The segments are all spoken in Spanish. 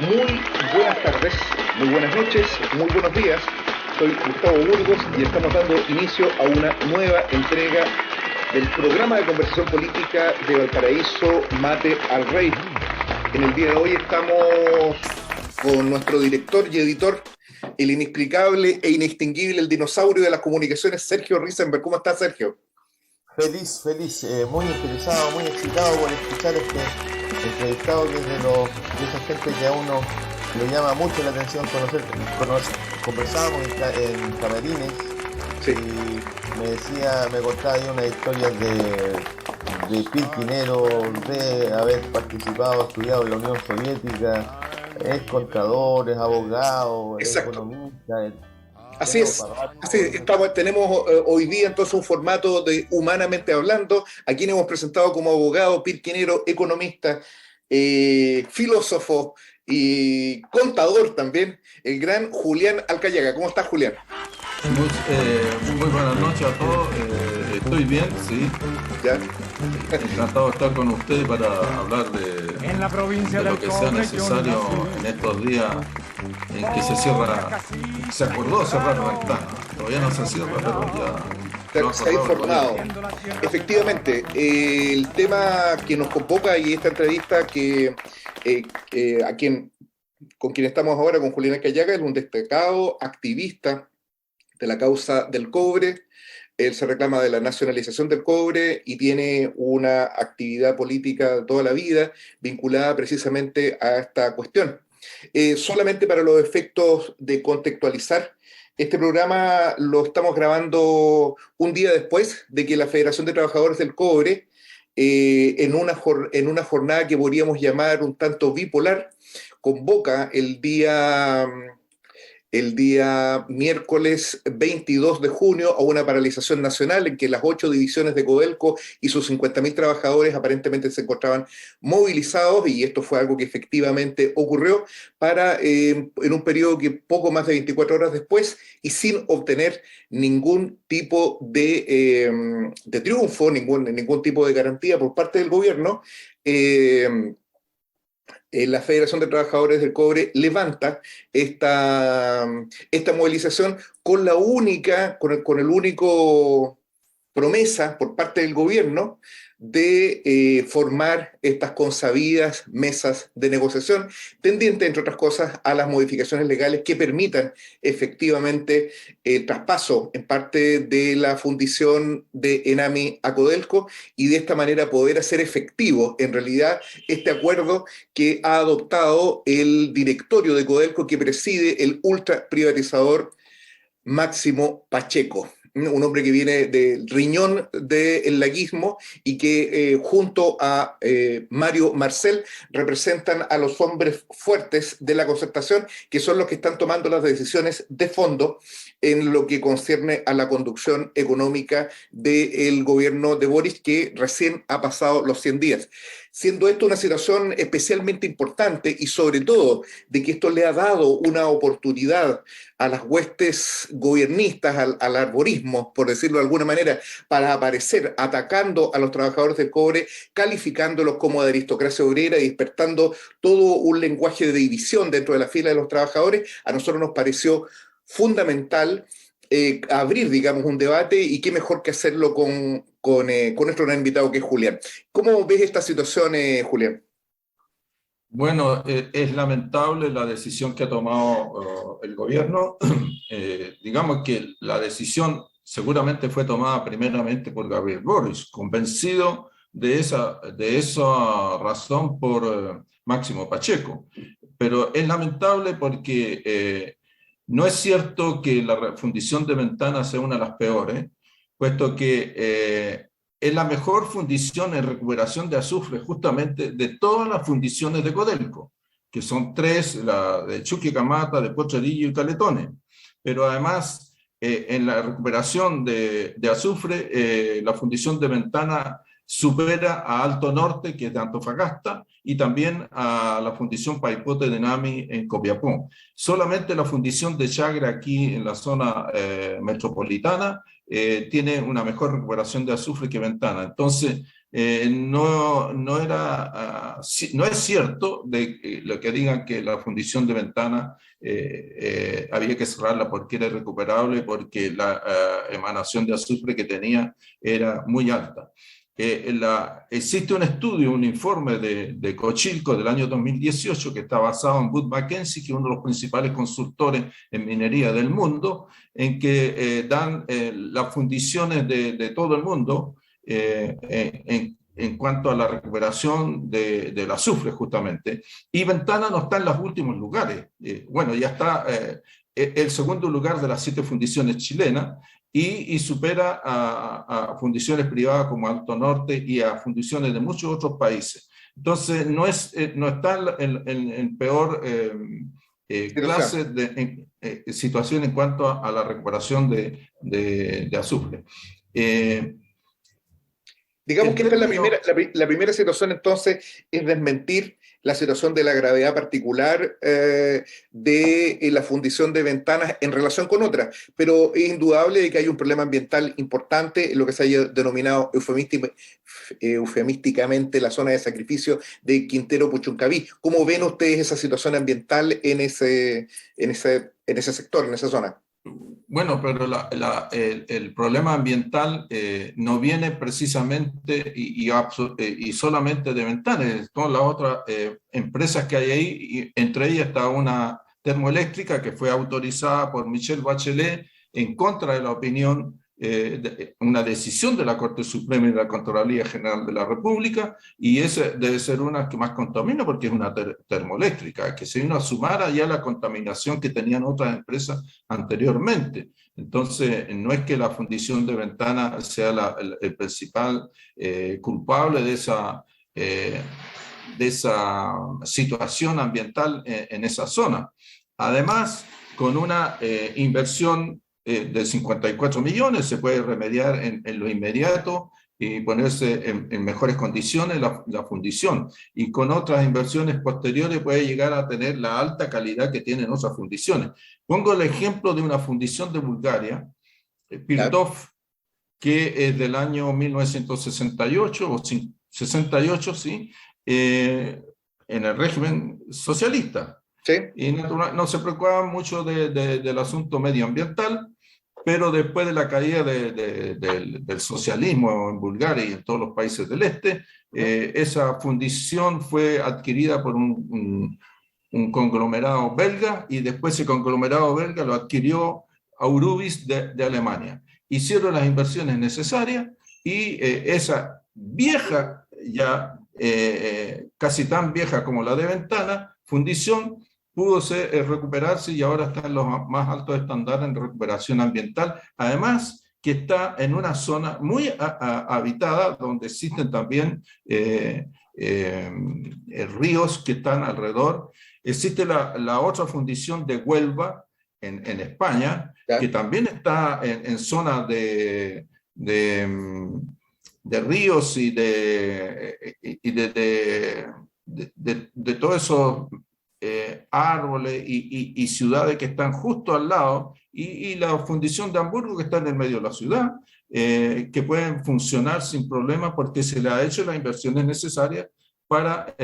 Muy buenas tardes, muy buenas noches, muy buenos días. Soy Gustavo Burgos y estamos dando inicio a una nueva entrega del programa de conversación política de Valparaíso Mate al Rey. En el día de hoy estamos con nuestro director y editor, el inexplicable e inextinguible, el dinosaurio de las comunicaciones, Sergio Risenberg. ¿Cómo estás, Sergio? Feliz, muy interesado, muy excitado por escuchar este entrevistado que es de esa gente que a uno le llama mucho la atención conversábamos en camarines Sí, y me contaba ahí unas historias de Pirquinero, de haber participado, estudiado en la Unión Soviética, es contador, es abogado, es exacto. economista, Así tenemos es. para rato, Así es. Tenemos hoy día entonces un formato de Humanamente Hablando. A quien hemos presentado como abogado, pirquinero, economista, filósofo y contador también, el gran Julián Alcayaga. ¿Cómo estás, Julián? Muy buenas noches a todos. Estoy bien, sí. ¿Ya? Encantado de estar con ustedes para hablar En la provincia de lo del que sea Cobre yo necesario en nací. estos días en que se acordó cerrar la ventana. Todavía no se cierra, pero ya lo ha Se ha acordado el informado. gobierno. Efectivamente, el tema que nos convoca y esta entrevista a con quien estamos ahora, con Julián Alcayaga, es un destacado activista de la causa del cobre. Él se reclama de la nacionalización del cobre y tiene una actividad política toda la vida vinculada precisamente a esta cuestión. Solamente para los efectos de contextualizar, este programa lo estamos grabando un día después de que la Federación de Trabajadores del Cobre, en una jornada que podríamos llamar un tanto bipolar, convoca el día miércoles 22 de junio a una paralización nacional en que las 8 divisiones de Codelco y sus 50.000 trabajadores aparentemente se encontraban movilizados, y esto fue algo que efectivamente ocurrió en un periodo que poco más de 24 horas después, y sin obtener ningún tipo de triunfo, ningún tipo de garantía por parte del gobierno. eh, la Federación de Trabajadores del Cobre levanta esta movilización con el único promesa por parte del gobierno de formar estas consabidas mesas de negociación, tendiente, entre otras cosas, a las modificaciones legales que permitan efectivamente el traspaso en parte de la fundición de Enami a Codelco, y de esta manera poder hacer efectivo en realidad este acuerdo que ha adoptado el directorio de Codelco, que preside el ultra privatizador Máximo Pacheco, un hombre que viene del riñón del laguismo y que junto a Mario Marcel representan a los hombres fuertes de la concertación, que son los que están tomando las decisiones de fondo en lo que concierne a la conducción económica del gobierno de Boris, que recién ha pasado los 100 días. Siendo esto una situación especialmente importante, y sobre todo de que esto le ha dado una oportunidad a las huestes gobiernistas, al arborismo, por decirlo de alguna manera, para aparecer atacando a los trabajadores del cobre, calificándolos como de aristocracia obrera y despertando todo un lenguaje de división dentro de la fila de los trabajadores. A nosotros nos pareció fundamental abrir, digamos, un debate, y qué mejor que hacerlo con nuestro gran invitado, que es Julián. ¿Cómo ves esta situación, Julián? Bueno, es lamentable la decisión que ha tomado el gobierno. Digamos que la decisión seguramente fue tomada primeramente por Gabriel Boric, convencido de esa razón por Máximo Pacheco. Pero es lamentable porque no es cierto que la fundición de Ventanas sea una de las peores, puesto que es la mejor fundición en recuperación de azufre justamente de todas las fundiciones de Codelco, que son tres: la de Chuquicamata, de Potrerillo y Caletones. Pero además, en la recuperación de azufre, la fundición de Ventana supera a Alto Norte, que es de Antofagasta, y también a la fundición Paipote de Nami en Copiapó. Solamente la fundición de Chagre, aquí en la zona metropolitana, tiene una mejor recuperación de azufre que Ventana. Entonces, no es cierto lo que digan que la fundición de Ventana había que cerrarla porque era irrecuperable, porque la emanación de azufre que tenía era muy alta. Existe un estudio, un informe de Cochilco del año 2018 que está basado en Wood Mackenzie, que es uno de los principales consultores en minería del mundo, en que dan las fundiciones de todo el mundo en cuanto a la recuperación del azufre, justamente. Y Ventana no está en los últimos lugares. Bueno, ya está el segundo lugar de las 7 fundiciones chilenas, y supera a fundiciones privadas como Alto Norte y a fundiciones de muchos otros países. Entonces, no está en peor clase de situación en cuanto a la recuperación de azufre. Digamos que esta es la primera situación, entonces, es desmentir la situación de la gravedad particular de la fundición de Ventanas en relación con otras, pero es indudable de que hay un problema ambiental importante en lo que se haya denominado eufemísticamente la zona de sacrificio de Quintero Puchuncaví. ¿Cómo ven ustedes esa situación ambiental en ese sector, en esa zona? Bueno, pero el problema ambiental no viene precisamente y solamente de Ventanas, todas las otras empresas que hay ahí, y entre ellas está una termoeléctrica que fue autorizada por Michelle Bachelet en contra de la opinión, una decisión de la Corte Suprema y de la Contraloría General de la República, y esa debe ser una que más contamina porque es una termoeléctrica, que se vino a sumar allá la contaminación que tenían otras empresas anteriormente. Entonces, no es que la fundición de Ventana sea el principal culpable de esa situación ambiental en esa zona. Además, con una inversión de 54 millones se puede remediar en lo inmediato y ponerse en mejores condiciones la fundición. Y con otras inversiones posteriores puede llegar a tener la alta calidad que tienen otras fundiciones. Pongo el ejemplo de una fundición de Bulgaria, Pirtov, que es del año 1968 o 68, ¿sí? En el régimen socialista. ¿Sí? Y no se preocupaban mucho del asunto medioambiental, pero después de la caída del socialismo en Bulgaria y en todos los países del este, esa fundición fue adquirida por un conglomerado belga, y después ese conglomerado belga lo adquirió Aurubis de Alemania. Hicieron las inversiones necesarias y esa vieja, ya casi tan vieja como la de Ventana, fundición, pudo recuperarse y ahora está en los más altos estándares en recuperación ambiental. Además, que está en una zona muy habitada, donde existen también ríos que están alrededor. Existe la otra fundición de Huelva, en España, ¿Ya? que también está en zonas de ríos y de todos esos árboles y ciudades que están justo al lado, y la fundición de Hamburgo, que está en el medio de la ciudad, que pueden funcionar sin problema porque se le ha hecho las inversiones necesarias para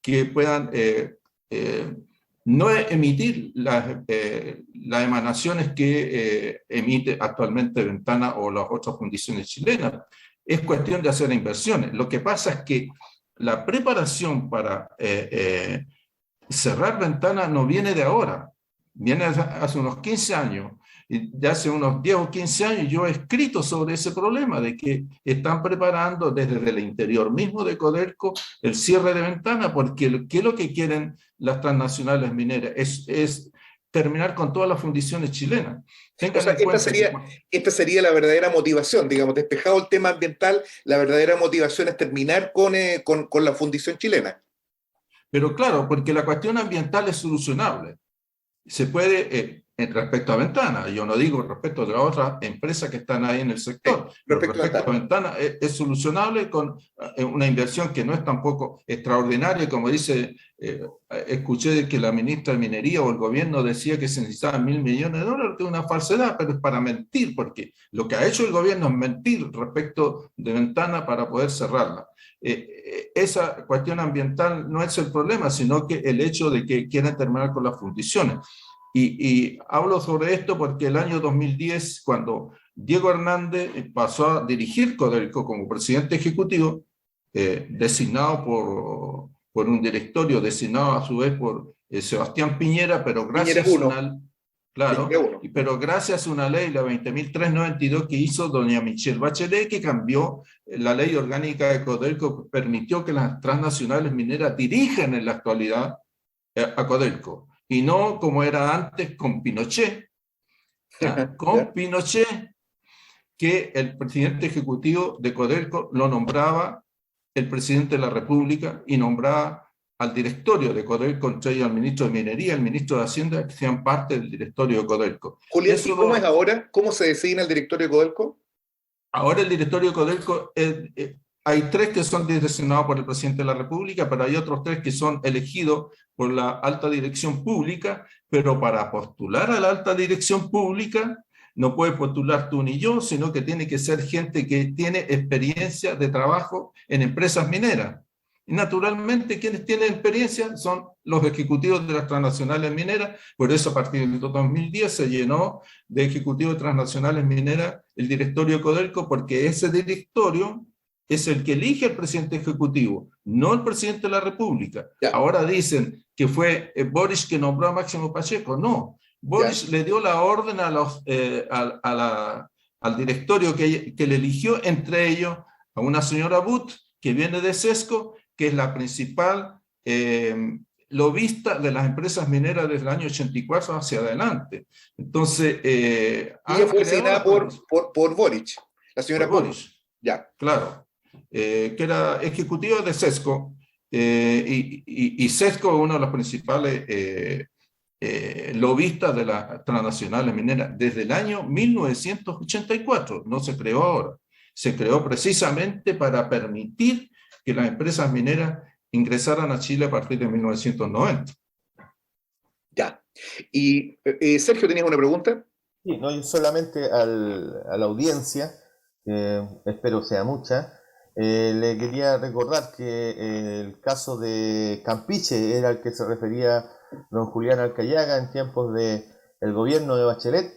que puedan no emitir las emanaciones que emite actualmente Ventana o las otras fundiciones chilenas. Es cuestión de hacer inversiones. Lo que pasa es que la preparación para cerrar Ventana no viene de ahora, viene hace unos 15 años. Y de hace unos 10 o 15 años yo he escrito sobre ese problema de que están preparando desde el interior mismo de Codelco el cierre de Ventana, porque ¿qué es lo que quieren las transnacionales mineras? Es terminar con todas las fundiciones chilenas. O sea, esta sería la verdadera motivación, digamos, despejado el tema ambiental, la verdadera motivación es terminar con la fundición chilena. Pero claro, porque la cuestión ambiental es solucionable. Se puede, respecto a Ventana. Yo no digo respecto de las otras empresas que están ahí en el sector. Pero respecto a Ventana es solucionable con una inversión que no es tampoco extraordinaria, como dice, escuché que la ministra de Minería o el gobierno decía que se necesitaban $1.000 millones, que es una falsedad, pero es para mentir, porque lo que ha hecho el gobierno es mentir respecto de Ventana para poder cerrarla. Esa cuestión ambiental no es el problema, sino que el hecho de que quieren terminar con las fundiciones. Y hablo sobre esto porque el año 2010, cuando Diego Hernández pasó a dirigir Codelco como presidente ejecutivo, designado por un directorio, designado a su vez por Sebastián Piñera, pero gracias a una, claro, pero gracias a una ley, la 20.392, que hizo doña Michelle Bachelet, que cambió la ley orgánica de Codelco, permitió que las transnacionales mineras dirijan en la actualidad a Codelco. Y no como era antes con Pinochet, con Pinochet, que el presidente ejecutivo de Codelco lo nombraba el presidente de la República y nombraba al directorio de Codelco, entre ellos al ministro de Minería, el ministro de Hacienda, que sean parte del directorio de Codelco. Julián, ¿y cómo es ahora? ¿Cómo se designa el directorio de Codelco? Ahora el directorio de Codelco hay 3 que son designados por el presidente de la República, pero hay otros 3 que son elegidos por la alta dirección pública, pero para postular a la alta dirección pública no puedes postular tú ni yo, sino que tiene que ser gente que tiene experiencia de trabajo en empresas mineras. Y naturalmente quienes tienen experiencia son los ejecutivos de las transnacionales mineras, por eso a partir del 2010 se llenó de ejecutivos de transnacionales mineras el directorio de Codelco, porque ese directorio es el que elige al presidente ejecutivo, no el presidente de la República. Ya. Ahora dicen que fue Boris que nombró a Máximo Pacheco. No, Boris le dio la orden a al directorio que le eligió, entre ellos a una señora But, que viene de Sesco, que es la principal lobista de las empresas mineras desde el año 84 hacia adelante. Entonces... ella fue designada por Boric, la señora Boric. Ya. Claro. Que era ejecutiva de Sesco, y Sesco es uno de los principales lobistas de las transnacionales mineras desde el año 1984, no se creó ahora, se creó precisamente para permitir que las empresas mineras ingresaran a Chile a partir de 1990. Ya. Y Sergio, ¿tenías una pregunta? Sí, no, yo solamente a la audiencia, espero sea mucha, le quería recordar que el caso de Campiche era al que se refería don Julián Alcayaga en tiempos del gobierno de Bachelet,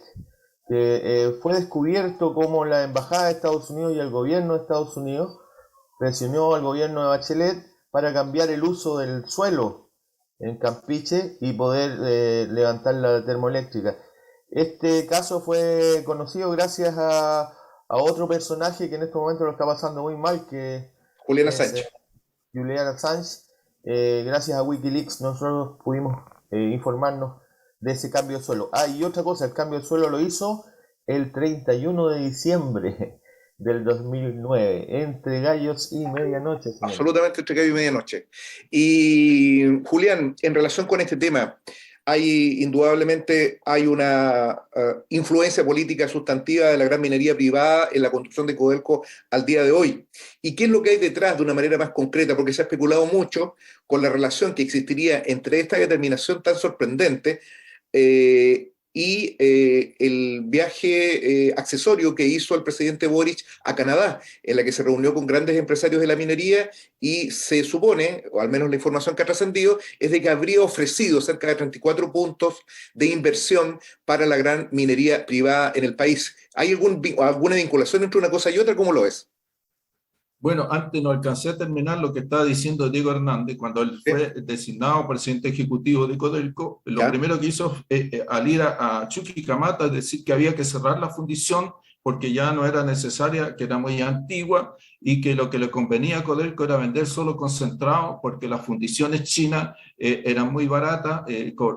que fue descubierto como la Embajada de Estados Unidos y el gobierno de Estados Unidos presionó al gobierno de Bachelet para cambiar el uso del suelo en Campiche y poder levantar la termoeléctrica. Este caso fue conocido gracias a otro personaje que en este momento lo está pasando muy mal, que Julián Assange. Julian Assange. Gracias a Wikileaks nosotros pudimos informarnos de ese cambio de suelo. Y otra cosa, el cambio de suelo lo hizo el 31 de diciembre del 2009, entre gallos y medianoche. Señor. Absolutamente entre gallos y medianoche. Y Julián, en relación con este tema, indudablemente hay una influencia política sustantiva de la gran minería privada en la construcción de Codelco al día de hoy. ¿Y qué es lo que hay detrás de una manera más concreta? Porque se ha especulado mucho con la relación que existiría entre esta determinación tan sorprendente y el viaje accesorio que hizo el presidente Boric a Canadá, en la que se reunió con grandes empresarios de la minería y se supone, o al menos la información que ha trascendido, es de que habría ofrecido cerca de 34 puntos de inversión para la gran minería privada en el país. ¿Hay alguna vinculación entre una cosa y otra? ¿Cómo lo ves? Bueno, antes no alcancé a terminar lo que estaba diciendo Diego Hernández. Cuando él fue designado presidente ejecutivo de Codelco, lo primero que hizo al ir a Chuquicamata es decir que había que cerrar la fundición porque ya no era necesaria, que era muy antigua, y que lo que le convenía a Codelco era vender solo concentrado, porque las fundiciones chinas eran muy baratas,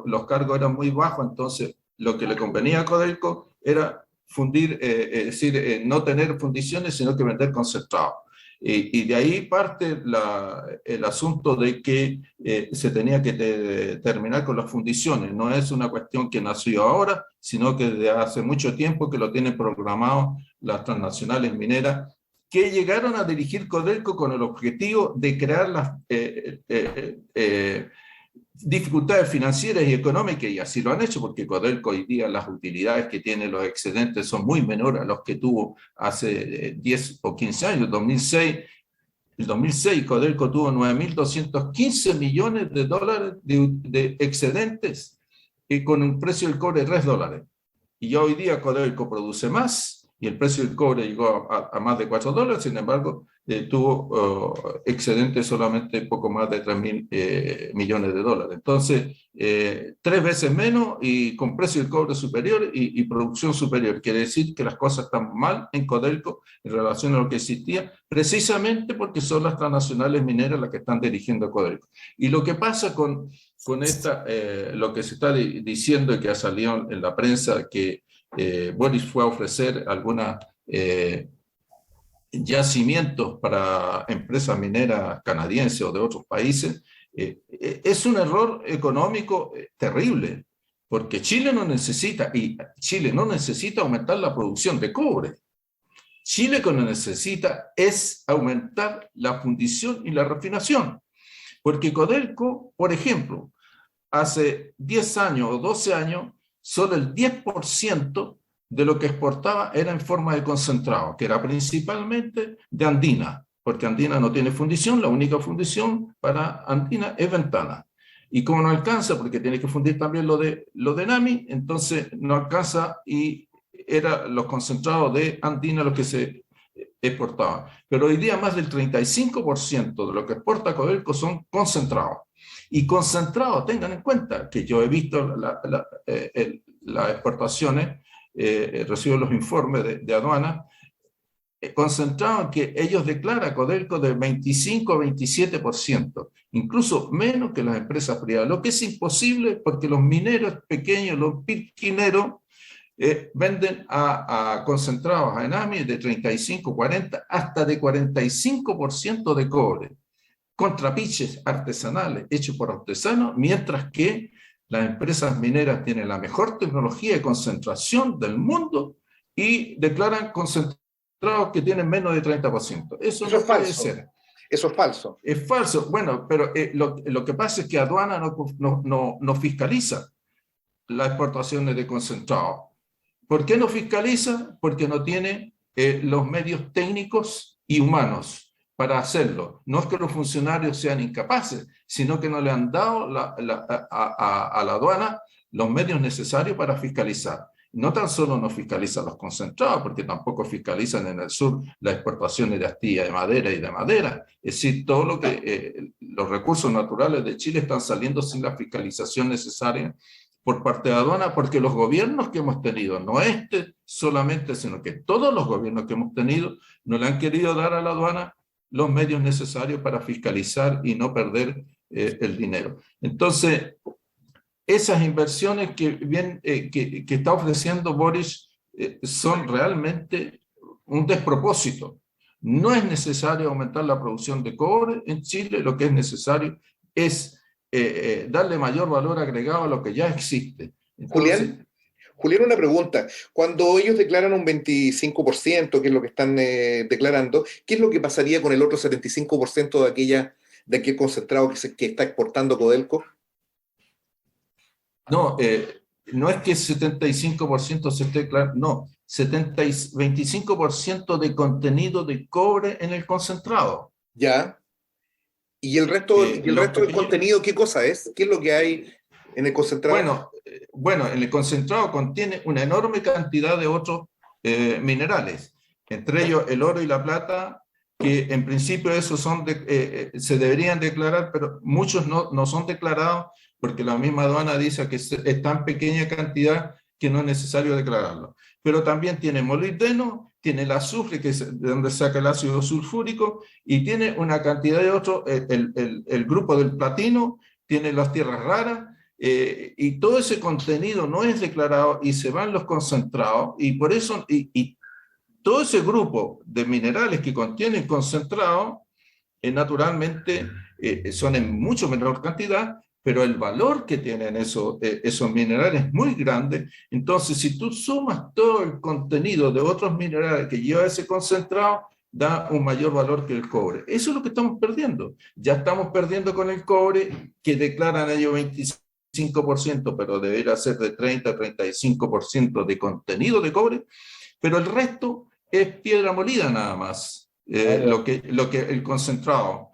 los cargos eran muy bajos, entonces lo que le convenía a Codelco era fundir, es decir, no tener fundiciones, sino que vender concentrado. Y de ahí parte el asunto de que se tenía que terminar con las fundiciones. No es una cuestión que nació ahora, sino que desde hace mucho tiempo que lo tienen programado las transnacionales mineras, que llegaron a dirigir Codelco con el objetivo de crear las dificultades financieras y económicas, y así lo han hecho, porque Codelco hoy día las utilidades que tiene, los excedentes son muy menores a los que tuvo hace 10 o 15 años. El 2006 Codelco tuvo 9.215 millones de dólares de excedentes y con un precio del cobre de $3. Y ya hoy día Codelco produce más y el precio del cobre llegó a más de $4, sin embargo, tuvo excedente solamente poco más de 3.000 millones de dólares. Entonces, 3 veces menos y con precio del cobre superior y producción superior. Quiere decir que las cosas están mal en Codelco en relación a lo que existía, precisamente porque son las transnacionales mineras las que están dirigiendo Codelco. Y lo que pasa con esta, lo que se está diciendo y que ha salido en la prensa, que Boris fue a ofrecer algunos yacimientos para empresas mineras canadienses o de otros países, es un error económico terrible, porque Chile no necesita aumentar la producción de cobre. Chile lo que necesita es aumentar la fundición y la refinación, porque Codelco, por ejemplo, hace 10 años o 12 años, solo el 10% de lo que exportaba era en forma de concentrado, que era principalmente de Andina, porque Andina no tiene fundición, la única fundición para Andina es Ventana. Y como no alcanza, porque tiene que fundir también lo de NAMI, entonces no alcanza y eran los concentrados de Andina los que se exportaban. Pero hoy día más del 35% de lo que exporta Codelco son concentrados. Y concentrados, tengan en cuenta que yo he visto las exportaciones, recibo los informes de aduana, concentrado que ellos declaran Codelco del 25 a 27%, incluso menos que las empresas privadas, lo que es imposible porque los mineros pequeños, los pirquineros, venden a concentrados a ENAMI de 35, 40, hasta de 45% de cobre, con trapiches artesanales hechos por artesanos, mientras que las empresas mineras tienen la mejor tecnología de concentración del mundo y declaran concentrados que tienen menos de 30%. Eso no puede ser. Eso es falso. Es falso. Bueno, pero lo que pasa es que aduana no fiscaliza las exportaciones de concentrados. ¿Por qué no fiscaliza? Porque no tiene los medios técnicos y humanos para hacerlo. No es que los funcionarios sean incapaces, sino que no le han dado a la aduana los medios necesarios para fiscalizar. No tan solo no fiscalizan los concentrados, porque tampoco fiscalizan en el sur las exportaciones de astilla de madera y de madera. Es decir, todo lo que los recursos naturales de Chile están saliendo sin la fiscalización necesaria por parte de aduana, porque los gobiernos que hemos tenido, no este solamente, sino que todos los gobiernos que hemos tenido, no le han querido dar a la aduana los medios necesarios para fiscalizar y no perder el dinero. Entonces, esas inversiones que está ofreciendo Boris son realmente un despropósito. No es necesario aumentar la producción de cobre en Chile, lo que es necesario es darle mayor valor agregado a lo que ya existe. Entonces, Julián, una pregunta. Cuando ellos declaran un 25%, que es lo que están declarando, ¿qué es lo que pasaría con el otro 75% de aquel concentrado que está exportando Codelco? No, no es que el 75% se esté declarando, no, 25% de contenido de cobre en el concentrado. Ya. ¿Y el resto del contenido qué cosa es? ¿Qué es lo que hay en el concentrado? Bueno, en el concentrado contiene una enorme cantidad de otros minerales, entre ellos el oro y la plata, que en principio esos se deberían declarar, pero muchos no son declarados porque la misma aduana dice que es tan pequeña cantidad que no es necesario declararlo. Pero también tiene molibdeno, tiene el azufre, que es de donde saca el ácido sulfúrico, y tiene una cantidad de otros, el grupo del platino, tiene las tierras raras, y todo ese contenido no es declarado y se van los concentrados, y por eso todo ese grupo de minerales que contienen concentrado, naturalmente son en mucho menor cantidad, pero el valor que tienen esos minerales es muy grande. Entonces, si tú sumas todo el contenido de otros minerales que lleva ese concentrado, da un mayor valor que el cobre. Eso es lo que estamos perdiendo. Ya estamos perdiendo con el cobre, que declaran ellos 25%, pero debería ser de 30 a 35% de contenido de cobre, pero el resto es piedra molida nada más, lo que el concentrado.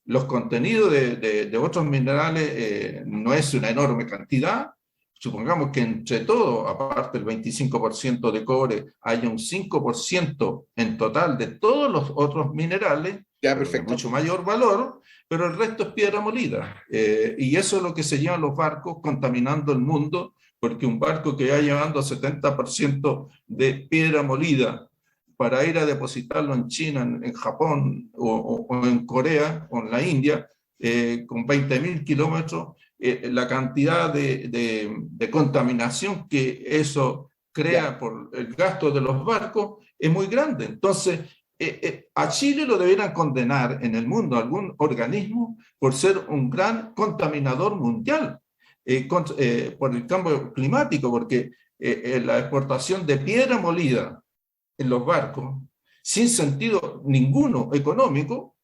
Los contenidos de otros minerales no es una enorme cantidad. Supongamos que entre todo, aparte del 25% de cobre, haya un 5% en total de todos los otros minerales, Ya, de perfecto. mucho mayor valor, pero el resto es piedra molida. Y eso es lo que se llevan los barcos contaminando el mundo, porque un barco que va llevando 70% de piedra molida para ir a depositarlo en China, en Japón o en Corea o en la India, con 20.000 kilómetros, la cantidad de contaminación que eso crea Ya. por el gasto de los barcos es muy grande. Entonces, a Chile lo debieran condenar en el mundo algún organismo por ser un gran contaminador mundial por el cambio climático, porque la exportación de piedra molida en los barcos, sin sentido ninguno económico,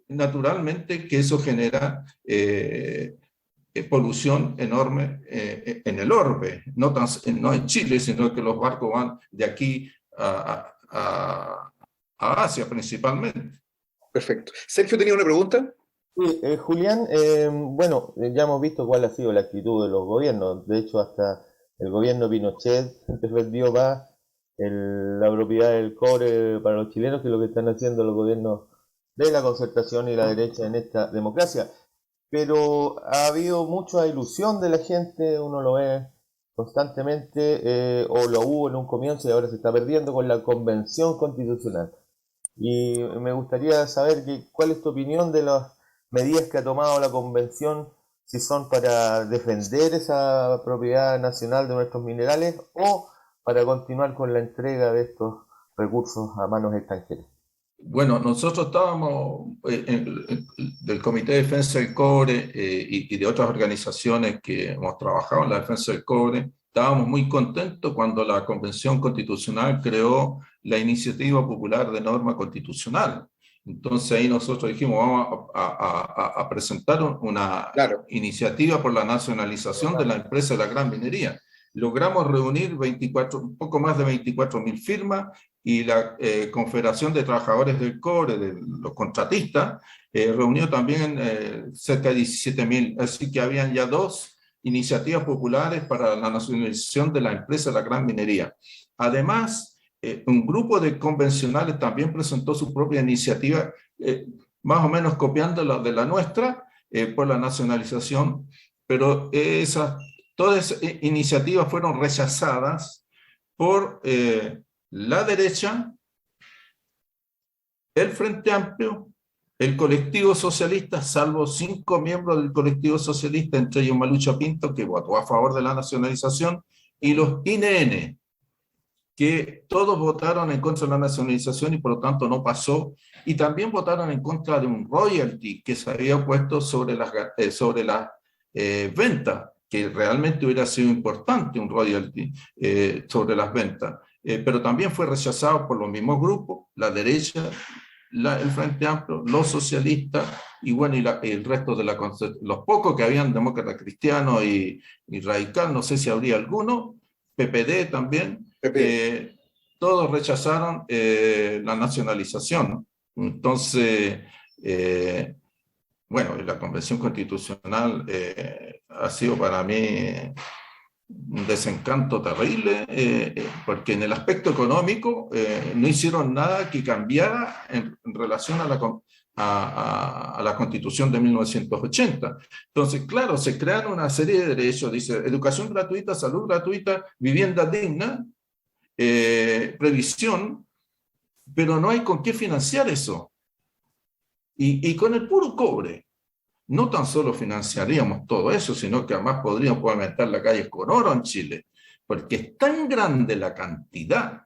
naturalmente que eso genera polución enorme en el orbe, no en Chile, sino que los barcos van de aquí a Asia principalmente. Perfecto. Sergio tenía una pregunta. Sí, Julián, bueno, ya hemos visto cuál ha sido la actitud de los gobiernos. De hecho, hasta el gobierno Pinochet defendió más la propiedad del cobre para los chilenos que lo que están haciendo los gobiernos de la concertación y la derecha en esta democracia. Pero ha habido mucha ilusión de la gente, uno lo ve constantemente, o lo hubo en un comienzo y ahora se está perdiendo con la convención constitucional. Y me gustaría saber cuál es tu opinión de las medidas que ha tomado la convención, si son para defender esa propiedad nacional de nuestros minerales o para continuar con la entrega de estos recursos a manos extranjeras. Bueno, nosotros estábamos del Comité de Defensa del Cobre y de otras organizaciones que hemos trabajado en la defensa del cobre, estábamos muy contentos cuando la Convención Constitucional creó la Iniciativa Popular de Norma Constitucional. Entonces ahí nosotros dijimos, vamos a presentar una Claro. iniciativa por la nacionalización de la empresa de la gran minería. Logramos reunir un poco más de 24.000 firmas y la Confederación de Trabajadores del Cobre, de los contratistas, reunió también cerca de 17.000. Así que habían ya 2 iniciativas populares para la nacionalización de la empresa de la gran minería. Además, un grupo de convencionales también presentó su propia iniciativa, más o menos copiando la de la nuestra, por la nacionalización, pero todas esas iniciativas fueron rechazadas por la derecha, el Frente Amplio, el colectivo socialista, salvo 5 miembros del colectivo socialista, entre ellos Malucha Pinto, que votó a favor de la nacionalización, y los INN, que todos votaron en contra de la nacionalización y por lo tanto no pasó, y también votaron en contra de un royalty que se había puesto sobre las ventas, que realmente hubiera sido importante un royalty sobre las ventas, pero también fue rechazado por los mismos grupos, la derecha, el Frente Amplio, los socialistas y bueno, y el resto de los pocos que habían, demócratas cristianos y radical, no sé si habría alguno, PPD también, todos rechazaron la nacionalización. Entonces, bueno, la Convención Constitucional ha sido para mí un desencanto terrible, porque en el aspecto económico no hicieron nada que cambiara en relación a la Constitución de 1980. Entonces, claro, se crearon una serie de derechos, dice educación gratuita, salud gratuita, vivienda digna, previsión, pero no hay con qué financiar eso. Y con el puro cobre, no tan solo financiaríamos todo eso, sino que además podríamos pavimentar las calles con oro en Chile, porque es tan grande la cantidad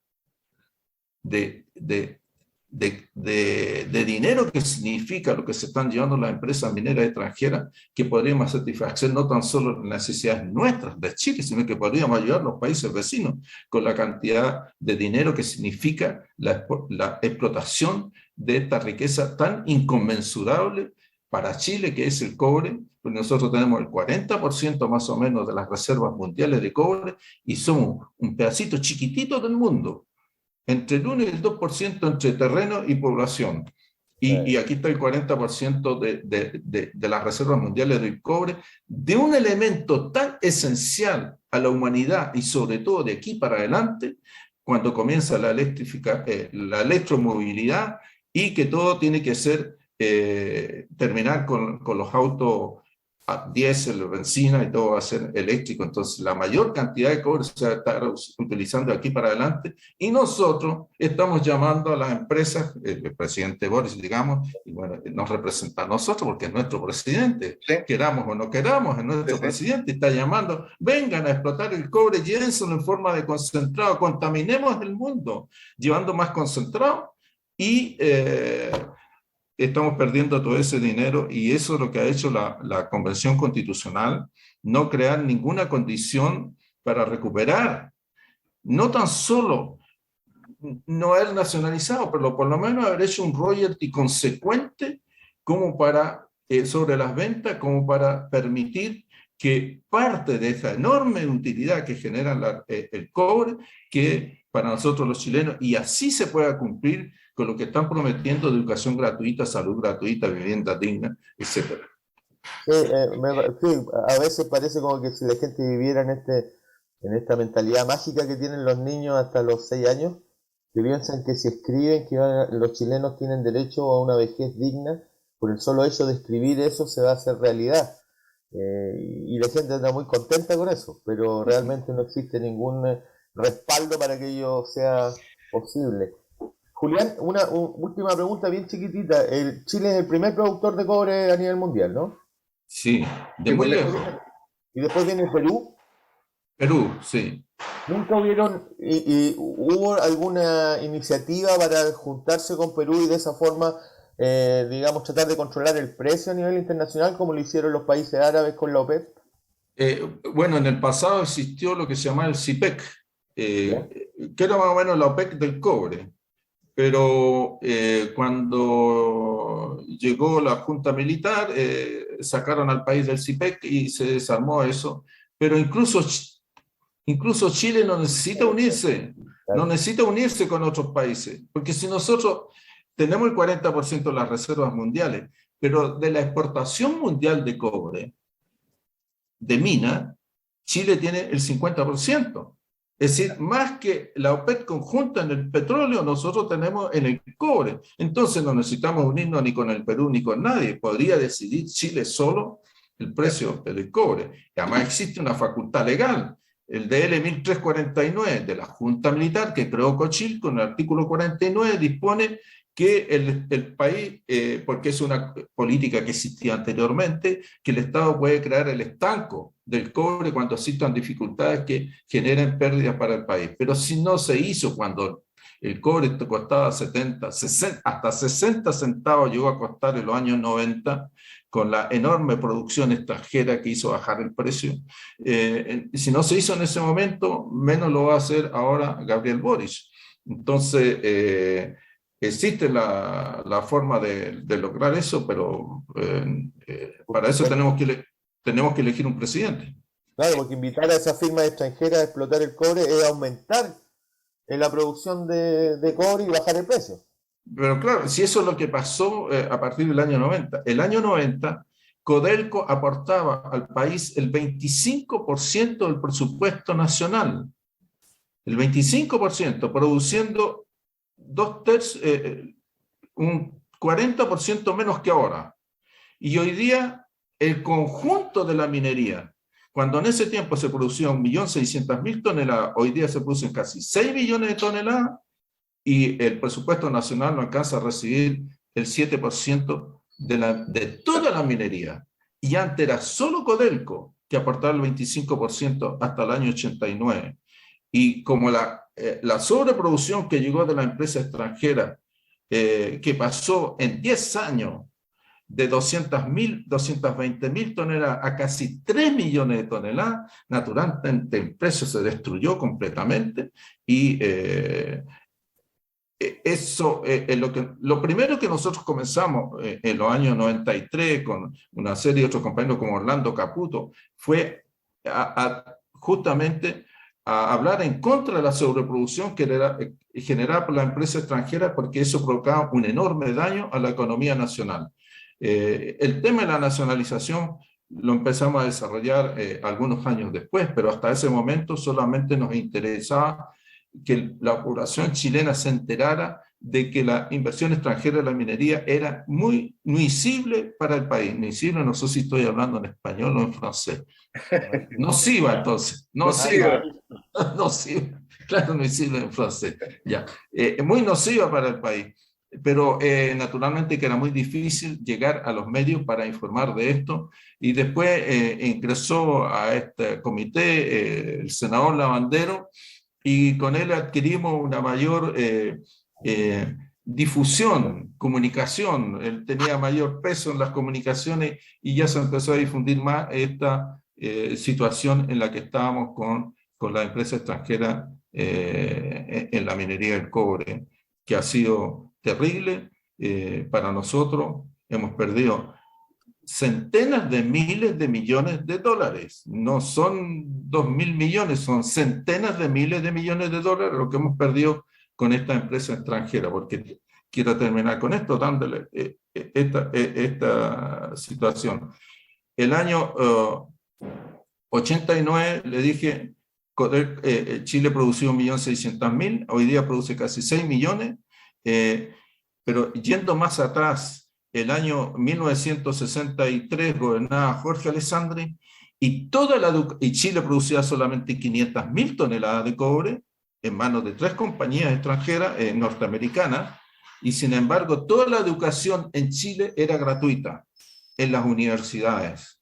de dinero que significa lo que se están llevando las empresas mineras extranjeras, que podríamos satisfacer no tan solo las necesidades nuestras de Chile, sino que podríamos ayudar a los países vecinos con la cantidad de dinero que significa la explotación de esta riqueza tan inconmensurable para Chile, que es el cobre, porque nosotros tenemos el 40% más o menos de las reservas mundiales de cobre y somos un pedacito chiquitito del mundo, entre el 1 y el 2% entre terreno y población. Y aquí está el 40% de las reservas mundiales del cobre, de un elemento tan esencial a la humanidad y sobre todo de aquí para adelante, cuando comienza la electromovilidad y que todo tiene que ser, terminar con los autos a diésel, benzina y todo va a ser eléctrico. Entonces la mayor cantidad de cobre se va a estar utilizando aquí para adelante y nosotros estamos llamando a las empresas, el presidente Boris, digamos, y bueno, nos representa a nosotros porque es nuestro presidente, Sí. queramos o no queramos, es nuestro Sí. presidente, está llamando, vengan a explotar el cobre, llévenselo en forma de concentrado, contaminemos el mundo, llevando más concentrado y estamos perdiendo todo ese dinero y eso es lo que ha hecho la Convención Constitucional, no crear ninguna condición para recuperar, no tan solo no haber nacionalizado, pero por lo menos haber hecho un royalty consecuente como para, sobre las ventas, como para permitir que parte de esa enorme utilidad que genera el cobre, que para nosotros los chilenos, y así se pueda cumplir con lo que están prometiendo de educación gratuita, salud gratuita, vivienda digna, etc. Sí, a veces parece como que si la gente viviera en esta mentalidad mágica que tienen los niños hasta los 6 años, que piensan que si escriben que los chilenos tienen derecho a una vejez digna, por el solo hecho de escribir eso se va a hacer realidad. Y la gente está muy contenta con eso, pero realmente no existe ningún respaldo para que ello sea posible. Julián, una última pregunta bien chiquitita. Chile es el primer productor de cobre a nivel mundial, ¿no? Sí, de muy lejos. Y después viene Perú. Perú, sí. ¿Nunca hubo alguna iniciativa para juntarse con Perú y de esa forma, digamos, tratar de controlar el precio a nivel internacional como lo hicieron los países árabes con la OPEP? Bueno, en el pasado existió lo que se llamaba el CIPEC, ¿Ya? que era más o menos la OPEC del cobre. Pero cuando llegó la junta militar, sacaron al país del CIPEC y se desarmó eso. Pero incluso Chile no necesita unirse, no necesita unirse con otros países, porque si nosotros tenemos el 40% de las reservas mundiales, pero de la exportación mundial de cobre, de mina, Chile tiene el 50%. Es decir, más que la OPEC conjunta en el petróleo, nosotros tenemos en el cobre. Entonces no necesitamos unirnos ni con el Perú ni con nadie. Podría decidir Chile solo el precio del cobre. Y además existe una facultad legal, el DL 1349 de la Junta Militar que creó Cochil, con el artículo 49 dispone que el país, porque es una política que existía anteriormente, que el Estado puede crear el estanco del cobre cuando existan dificultades que generen pérdidas para el país. Pero si no se hizo cuando el cobre costaba 70, 60, hasta 60 centavos llegó a costar en los años 90, con la enorme producción extranjera que hizo bajar el precio. Si no se hizo en ese momento, menos lo va a hacer ahora Gabriel Boric. Entonces, existe la forma de lograr eso, pero para eso tenemos que elegir un presidente. Claro, porque invitar a esas firmas extranjeras a explotar el cobre es aumentar la producción de cobre y bajar el precio. Pero claro, si eso es lo que pasó a partir del año 90. El año 90, Codelco aportaba al país el 25% del presupuesto nacional. El 25%, produciendo un 40% menos que ahora. Y hoy día, el conjunto de la minería, cuando en ese tiempo se producía 1.600.000 toneladas, hoy día se producen casi 6 millones de toneladas y el presupuesto nacional no alcanza a recibir el 7% de toda la minería. Y antes era solo Codelco que aportaba el 25% hasta el año 89. Y como la sobreproducción que llegó de la empresa extranjera, que pasó en 10 años de 220.000 toneladas a casi 3 millones de toneladas, naturalmente el precio se destruyó completamente y eso es lo primero que nosotros comenzamos en los años 93 con una serie de otros compañeros como Orlando Caputo, fue justamente a hablar en contra de la sobreproducción que era generada por la empresa extranjera, porque eso provocaba un enorme daño a la economía nacional. El tema de la nacionalización lo empezamos a desarrollar algunos años después, pero hasta ese momento solamente nos interesaba que la población chilena se enterara de que la inversión extranjera en la minería era muy nocible para el país. Nocible, no sé si estoy hablando en español o en francés. Nociva, entonces. Nociva. Nociva. Claro, nociva en francés. Ya. Muy nociva para el país. Pero naturalmente que era muy difícil llegar a los medios para informar de esto. Y después ingresó a este comité el senador Lavandero, y con él adquirimos una mayor difusión, comunicación. Él tenía mayor peso en las comunicaciones y ya se empezó a difundir más esta situación en la que estábamos con la empresa extranjera en la minería del cobre, que ha sido terrible para nosotros. Hemos perdido centenas de miles de millones de dólares. No son 2.000 millones, son centenas de miles de millones de dólares lo que hemos perdido con esta empresa extranjera, porque quiero terminar con esto, dándole esta situación. El año 89, le dije, Chile produció 1.600.000, hoy día produce casi 6 millones, pero yendo más atrás, el año 1963 gobernaba Jorge Alessandri y Chile producía solamente 500.000 toneladas de cobre en manos de 3 compañías extranjeras norteamericanas, y sin embargo toda la educación en Chile era gratuita en las universidades,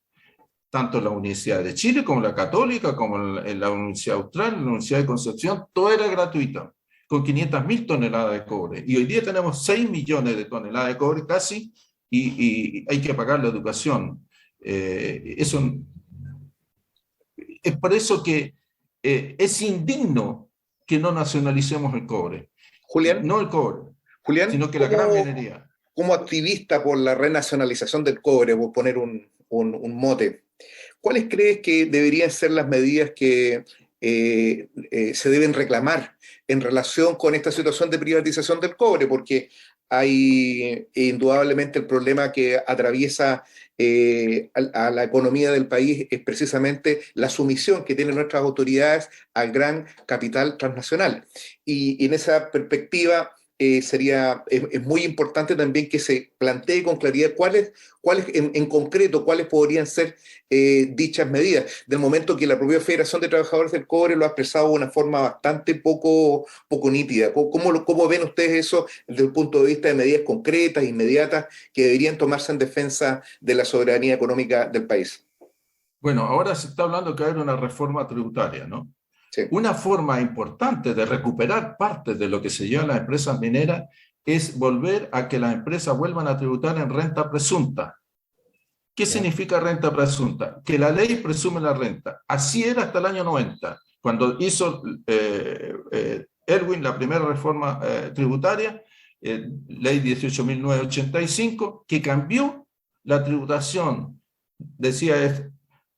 tanto en la Universidad de Chile como la Católica, como en la Universidad Austral, la Universidad de Concepción, todo era gratuito, con 500.000 toneladas de cobre. Y hoy día tenemos 6 millones de toneladas de cobre casi, y hay que pagar la educación. Es por eso que es indigno que no nacionalicemos el cobre. Julián, No el cobre, sino que la ¿cómo, gran minería. como activista por la renacionalización del cobre, por poner un mote, ¿cuáles crees que deberían ser las medidas que se deben reclamar en relación con esta situación de privatización del cobre? Porque hay indudablemente el problema que atraviesa a la economía del país es precisamente la sumisión que tienen nuestras autoridades al gran capital transnacional. Y en esa perspectiva es muy importante también que se plantee con claridad cuáles en concreto, cuáles podrían ser dichas medidas, del momento que la propia Federación de Trabajadores del Cobre lo ha expresado de una forma bastante poco nítida. ¿Cómo ven ustedes eso desde el punto de vista de medidas concretas, inmediatas, que deberían tomarse en defensa de la soberanía económica del país? Bueno, ahora se está hablando que hay una reforma tributaria, ¿no? Sí. Una forma importante de recuperar parte de lo que se lleva a las empresas mineras es volver a que las empresas vuelvan a tributar en renta presunta. ¿Qué significa renta presunta? Que la ley presume la renta. Así era hasta el año 90, cuando hizo Erwin la primera reforma tributaria, ley 18.985, que cambió la tributación. Decía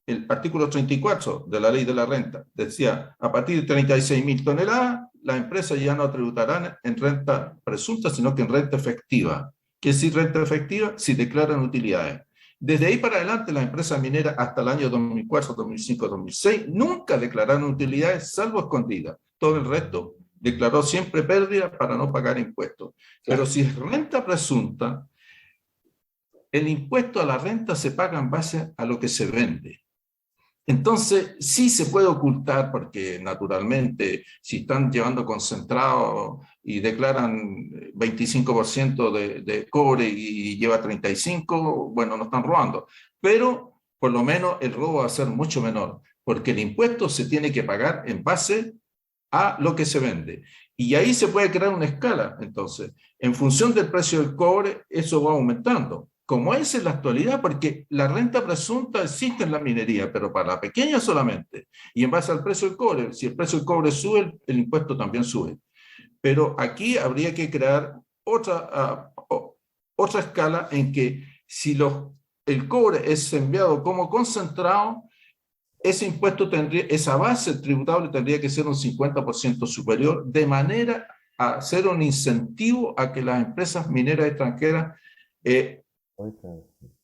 el artículo 34 de la ley de la renta, decía, a partir de 36.000 toneladas, las empresas ya no tributarán en renta presunta, sino que en renta efectiva. ¿Qué es decir renta efectiva? Si declaran utilidades. Desde ahí para adelante, las empresas mineras hasta el año 2004, 2005, 2006, nunca declararon utilidades, salvo escondidas. Todo el resto declaró siempre pérdida para no pagar impuestos. Pero si es renta presunta, el impuesto a la renta se paga en base a lo que se vende. Entonces, sí se puede ocultar, porque naturalmente, si están llevando concentrado y declaran 25% de cobre y lleva 35%, bueno, no están robando. Pero, por lo menos, el robo va a ser mucho menor, porque el impuesto se tiene que pagar en base a lo que se vende. Y ahí se puede crear una escala. Entonces, en función del precio del cobre, eso va aumentando. Como es en la actualidad, porque la renta presunta existe en la minería, pero para la pequeña solamente. Y en base al precio del cobre, si el precio del cobre sube, el impuesto también sube. Pero aquí habría que crear otra escala en que si el cobre es enviado como concentrado, ese impuesto esa base tributable tendría que ser un 50% superior, de manera a hacer un incentivo a que las empresas mineras extranjeras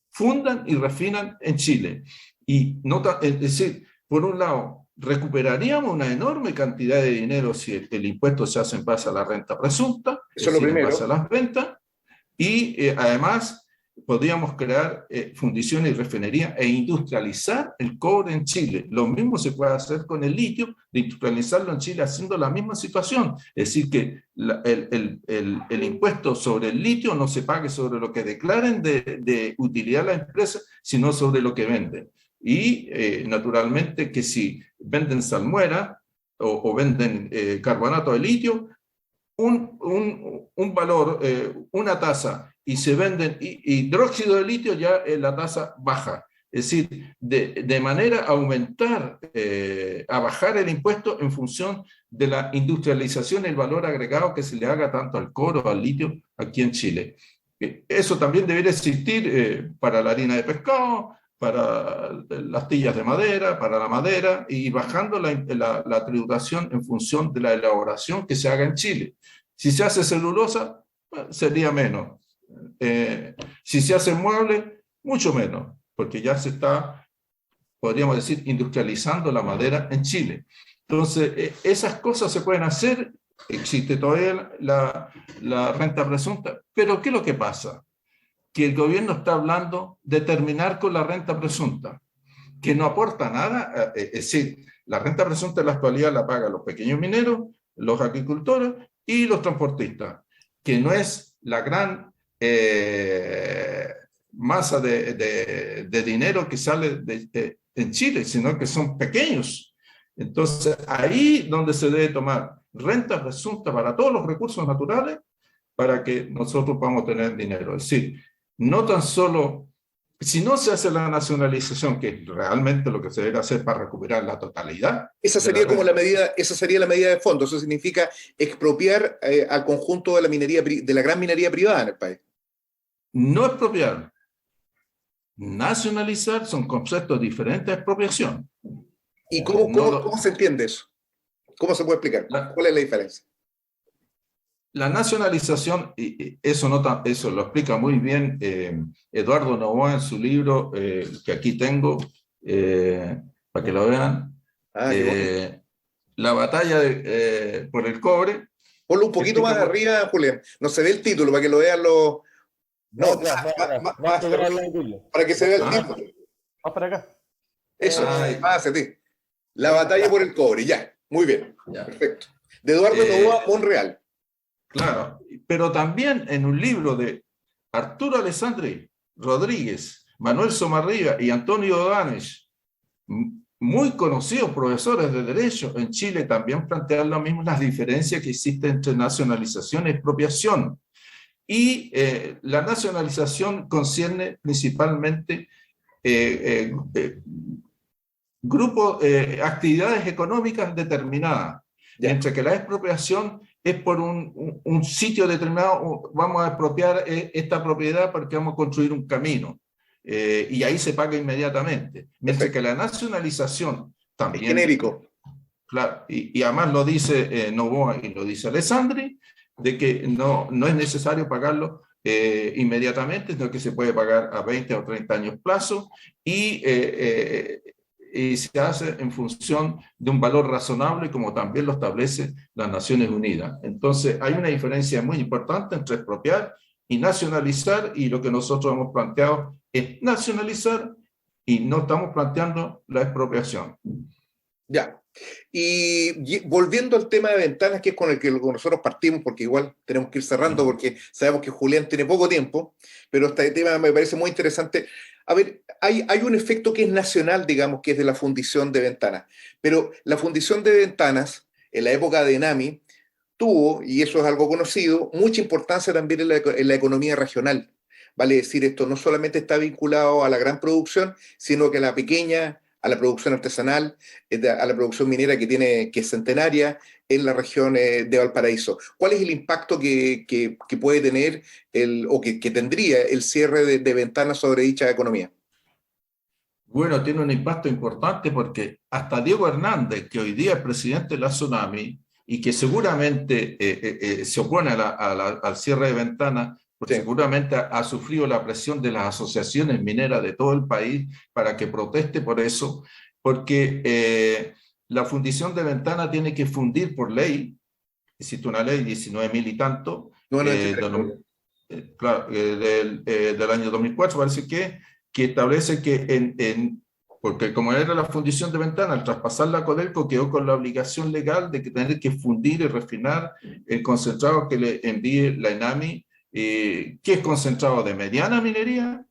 fundan y refinan en Chile. Y es decir, por un lado, recuperaríamos una enorme cantidad de dinero si el impuesto se hace en base a la renta presunta, Eso es lo en primero. base a las ventas, y además podríamos crear fundiciones y refinerías e industrializar el cobre en Chile. Lo mismo se puede hacer con el litio, de industrializarlo en Chile haciendo la misma situación. Es decir, que el impuesto sobre el litio no se pague sobre lo que declaren de utilidad la empresa, sino sobre lo que venden. Y naturalmente que si venden salmuera o venden carbonato de litio, un valor, una tasa, y se venden hidróxido de litio, ya la tasa baja. Es decir, de manera a aumentar, a bajar el impuesto en función de la industrialización y el valor agregado que se le haga tanto al cobre o al litio aquí en Chile. Eso también debería existir para la harina de pescado, para las tillas de madera, para la madera, y bajando la tributación en función de la elaboración que se haga en Chile. Si se hace celulosa, sería menos. Si se hace mueble, mucho menos, porque ya se está, podríamos decir, industrializando la madera en Chile. Entonces, esas cosas se pueden hacer, existe todavía la renta presunta, pero ¿qué es lo que pasa? Que el gobierno está hablando de terminar con la renta presunta, que no aporta nada. Es decir, la renta presunta en la actualidad la pagan los pequeños mineros, los agricultores y los transportistas, que no es la gran masa de dinero que sale en Chile, sino que son pequeños. Entonces, ahí donde se debe tomar renta presunta para todos los recursos naturales para que nosotros podamos tener dinero. Es decir, no tan solo, si no se hace la nacionalización, que es realmente lo que se debe hacer para recuperar la totalidad. Esa sería como la medida, esa sería la medida de fondo. Eso significa expropiar al conjunto de la minería, de la gran minería privada en el país. No expropiar. Nacionalizar son conceptos diferentes de expropiación. ¿Y cómo se entiende eso? ¿Cómo se puede explicar? ¿Cuál es la diferencia? La nacionalización, y eso lo explica muy bien Eduardo Novoa en su libro, que aquí tengo, para que lo vean, La batalla por el cobre. Ponlo un poquito más arriba, Julián. No se ve el título, para que lo vean los... No, para que se vea el título. Más para acá. Eso, más hacia ti. La batalla por el cobre, ya. Muy bien, ya. Perfecto. De Eduardo Novoa Monreal. Claro, pero también en un libro de Arturo Alessandri Rodríguez, Manuel Somarriba y Antonio O'Donnell, muy conocidos profesores de Derecho en Chile, también plantean lo mismo, las diferencias que existen entre nacionalización y expropiación. Y la nacionalización concierne principalmente actividades económicas determinadas, mientras que la expropiación es por un sitio determinado. Vamos a expropiar esta propiedad porque vamos a construir un camino, y ahí se paga inmediatamente, mientras que la nacionalización también... Es genérico. Claro, y además lo dice Novoa y lo dice Alessandri, de que no es necesario pagarlo inmediatamente, sino que se puede pagar a 20 o 30 años plazo, y se hace en función de un valor razonable, como también lo establece las Naciones Unidas. Entonces, hay una diferencia muy importante entre expropiar y nacionalizar, y lo que nosotros hemos planteado es nacionalizar, y no estamos planteando la expropiación. Ya. Y volviendo al tema de ventanas, que es con el que nosotros partimos, porque igual tenemos que ir cerrando, porque sabemos que Julián tiene poco tiempo, pero este tema me parece muy interesante. A ver, hay un efecto que es nacional, digamos, que es de la fundición de ventanas, pero la fundición de ventanas en la época de Enami, tuvo, y eso es algo conocido, mucha importancia también en la economía regional. Vale decir, esto no solamente está vinculado a la gran producción, sino que a la pequeña, a la producción artesanal, a la producción minera que es centenaria en la región de Valparaíso. ¿Cuál es el impacto que puede tener o que tendría el cierre de ventanas sobre dicha economía? Bueno, tiene un impacto importante porque hasta Diego Hernández, que hoy día es presidente de la Tsunami y que seguramente se opone al cierre de ventanas, porque Sí, seguramente ha sufrido la presión de las asociaciones mineras de todo el país para que proteste por eso, porque la fundición de ventanas tiene que fundir por ley, existe una ley 19.000 y tanto, 993, creo yo. claro, del año 2004, parece que establece que porque como era la fundición de ventana, al traspasar la Codelco quedó con la obligación legal de que tener que fundir y refinar el concentrado que le envíe la ENAMI, que es concentrado de mediana minería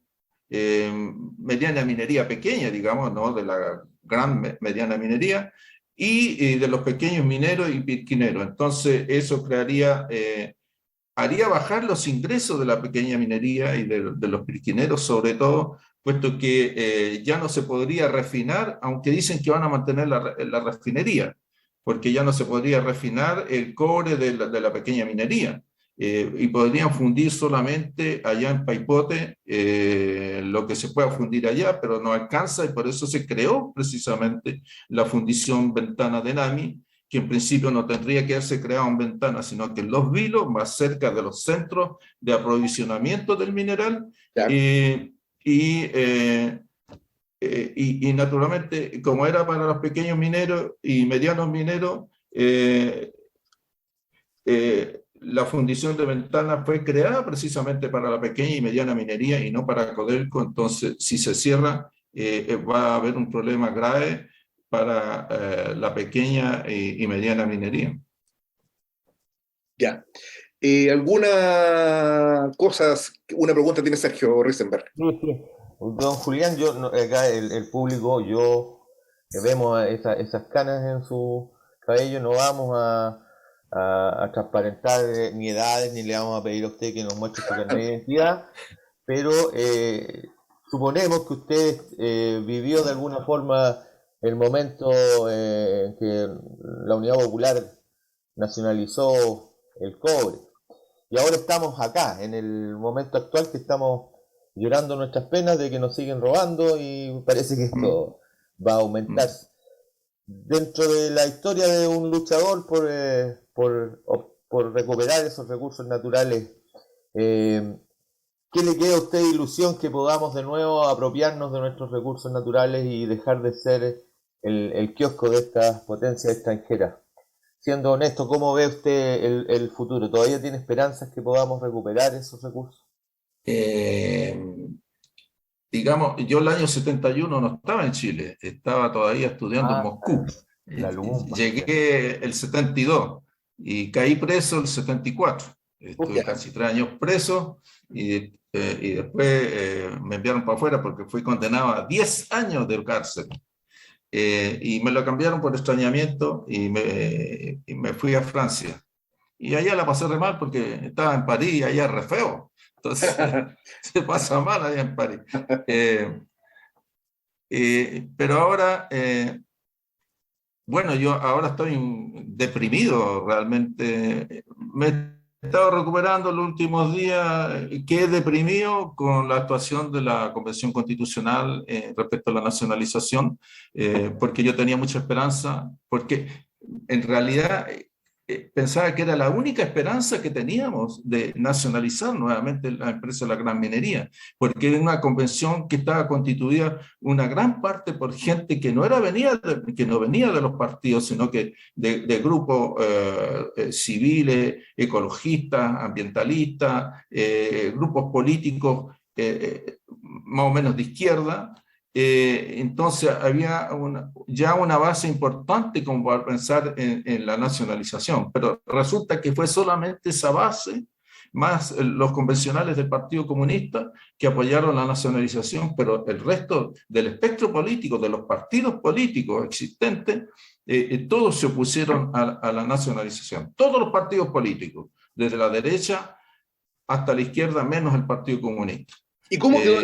pequeña, digamos, ¿no? De la gran mediana minería, y de los pequeños mineros y pirquineros. Entonces, eso haría bajar los ingresos de la pequeña minería y de los pirquineros, sobre todo, puesto que ya no se podría refinar, aunque dicen que van a mantener la refinería, porque ya no se podría refinar el cobre de la pequeña minería. Y podrían fundir solamente allá en Paipote lo que se pueda fundir allá, pero no alcanza, y por eso se creó precisamente la fundición Ventana de Nami, que en principio no tendría que haberse creado en Ventana, sino que en Los Vilos, más cerca de los centros de aprovisionamiento del mineral, Ya. y naturalmente, como era para los pequeños mineros y medianos mineros, la fundición de Ventana fue creada precisamente para la pequeña y mediana minería y no para Codelco. Entonces, si se cierra, va a haber un problema grave para la pequeña y mediana minería. Ya. Una pregunta tiene Sergio Risenberg. Sí, sí. Don Julián, yo, acá el público, vemos esas canas en su cabello, no vamos a transparentar ni edades, ni le vamos a pedir a usted que nos muestre su carnet de identidad, pero suponemos que usted vivió de alguna forma el momento en que la Unidad Popular nacionalizó el cobre. Y ahora estamos acá, en el momento actual que estamos llorando nuestras penas de que nos siguen robando y parece que esto va a aumentar. Dentro de la historia de un luchador por recuperar esos recursos naturales, ¿qué le queda a usted de ilusión que podamos de nuevo apropiarnos de nuestros recursos naturales y dejar de ser el kiosco de estas potencias extranjeras? Siendo honesto, ¿cómo ve usted el futuro? ¿Todavía tiene esperanzas que podamos recuperar esos recursos? Digamos, yo el año 71 no estaba en Chile, estaba todavía estudiando en Moscú. La lumba. Llegué el 72 y caí preso el 74. Estuve casi 3 años preso y después me enviaron para afuera porque fui condenado a 10 años de cárcel. Y me lo cambiaron por extrañamiento y me fui a Francia. Y allá la pasé re mal porque estaba en París y allá es re feo. Entonces se pasa mal allá en París. Pero ahora, bueno, yo ahora estoy deprimido realmente. Me he estado recuperando los últimos días, quedé deprimido con la actuación de la Convención Constitucional respecto a la nacionalización, porque yo tenía mucha esperanza, porque en realidad pensaba que era la única esperanza que teníamos de nacionalizar nuevamente la empresa de la gran minería, porque era una convención que estaba constituida una gran parte por gente que no venía de los partidos, sino que de grupos civiles, ecologistas, ambientalistas, grupos políticos más o menos de izquierda. Entonces había ya una base importante como para pensar en la nacionalización, pero resulta que fue solamente esa base más los convencionales del Partido Comunista que apoyaron la nacionalización, pero el resto del espectro político, de los partidos políticos existentes, todos se opusieron a la nacionalización. Todos los partidos políticos, desde la derecha hasta la izquierda, menos el Partido Comunista. ¿Y cómo quedó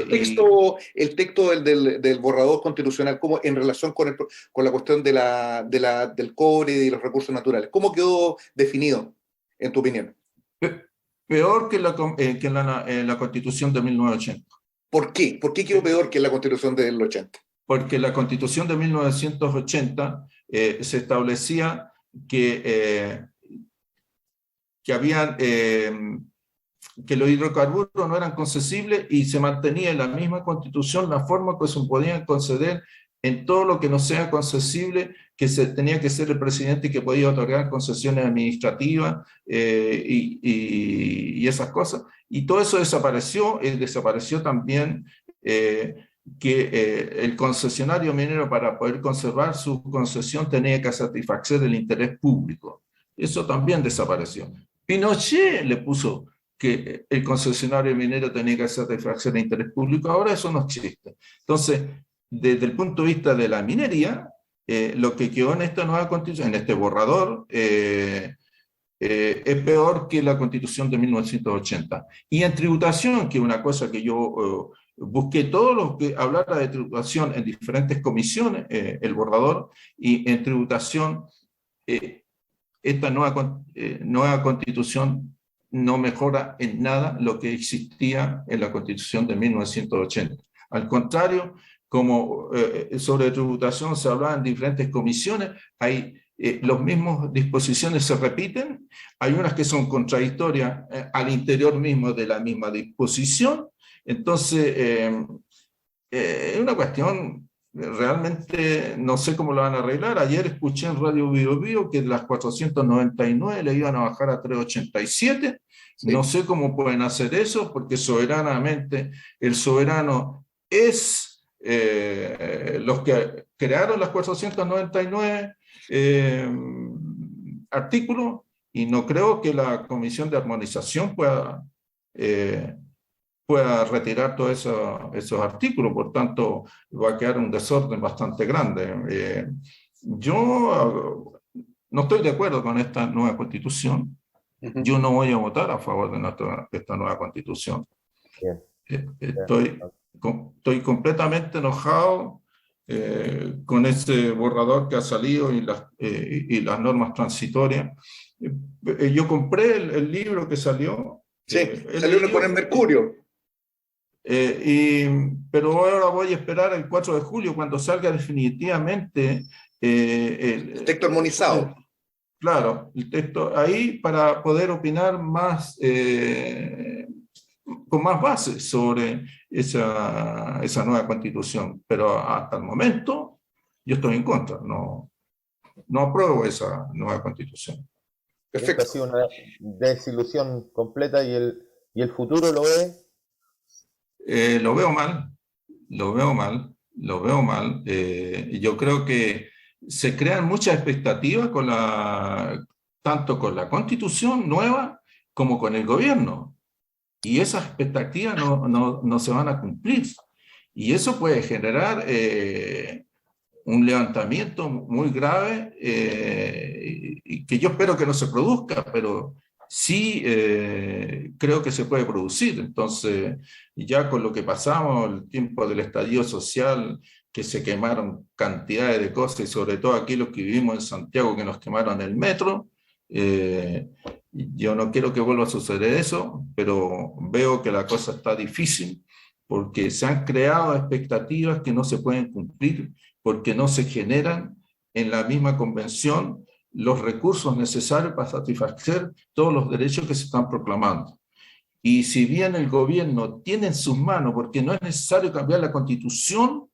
el texto del borrador constitucional, cómo, en relación con la cuestión del cobre y de los recursos naturales? ¿Cómo quedó definido, en tu opinión? Peor que en la Constitución de 1980. ¿Por qué? ¿Por qué quedó peor que en la Constitución del 80? Porque en la Constitución de 1980 se establecía que habían... que los hidrocarburos no eran concesibles y se mantenía en la misma Constitución la forma que se podían conceder en todo lo que no sea concesible, que tenía que ser el presidente que podía otorgar concesiones administrativas y esas cosas. Y todo eso desapareció. Desapareció también que el concesionario minero, para poder conservar su concesión, tenía que satisfacer el interés público. Eso también desapareció. Pinochet le puso que el concesionario minero tenía que satisfacer el interés público. Ahora eso no existe. Entonces, desde el punto de vista de la minería, lo que quedó en esta nueva constitución, en este borrador, es peor que la Constitución de 1980. Y en tributación, que es una cosa que yo busqué todo lo que hablara de tributación en diferentes comisiones, el borrador, y en tributación, esta nueva constitución no mejora en nada lo que existía en la Constitución de 1980. Al contrario, como sobre tributación se hablaba en diferentes comisiones, hay las mismas disposiciones se repiten, hay unas que son contradictorias al interior mismo de la misma disposición. Entonces, es una cuestión, realmente no sé cómo lo van a arreglar. Ayer escuché en Radio Bio Bio que las 499 le iban a bajar a 387. Sí. No sé cómo pueden hacer eso, porque soberanamente el soberano es los que crearon las 499 artículos, y no creo que la Comisión de Armonización pueda retirar todos esos artículos. Por tanto, va a quedar un desorden bastante grande. Yo no estoy de acuerdo con esta nueva constitución. Yo no voy a votar a favor de esta nueva constitución. Estoy completamente enojado con ese borrador que ha salido y las normas transitorias. Yo compré el libro que salió. Sí, salió con el Mercurio. Pero ahora voy a esperar el 4 de julio cuando salga definitivamente el texto armonizado. Claro, el texto ahí, para poder opinar más, con más bases sobre esa nueva constitución. Pero hasta el momento yo estoy en contra, no apruebo esa nueva constitución. Perfecto. Esta ha sido una desilusión completa y el futuro lo ve. Lo veo mal. Yo creo que se crean muchas expectativas tanto con la constitución nueva como con el gobierno. Y esas expectativas no se van a cumplir. Y eso puede generar un levantamiento muy grave, y que yo espero que no se produzca, pero sí creo que se puede producir. Entonces, ya con lo que pasamos, el tiempo del estallido social, que se quemaron cantidades de cosas, y sobre todo aquí los que vivimos en Santiago, que nos quemaron el metro, yo no quiero que vuelva a suceder eso, pero veo que la cosa está difícil, porque se han creado expectativas que no se pueden cumplir, porque no se generan en la misma convención los recursos necesarios para satisfacer todos los derechos que se están proclamando. Y si bien el gobierno tiene en sus manos, porque no es necesario cambiar la Constitución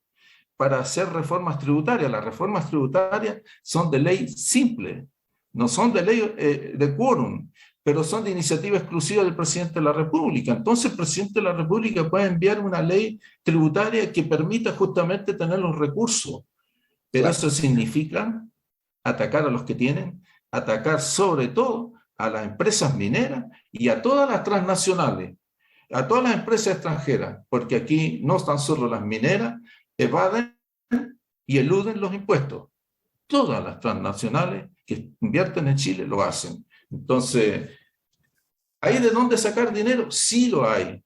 para hacer reformas tributarias, las reformas tributarias son de ley simple, no son de ley de quórum, pero son de iniciativa exclusiva del presidente de la República. Entonces el presidente de la República puede enviar una ley tributaria que permita justamente tener los recursos, pero eso significa atacar a los que tienen, atacar sobre todo a las empresas mineras y a todas las transnacionales, a todas las empresas extranjeras, porque aquí no tan solo las mineras evaden y eluden los impuestos. Todas las transnacionales que invierten en Chile lo hacen. Entonces, ¿hay de dónde sacar dinero? Sí lo hay,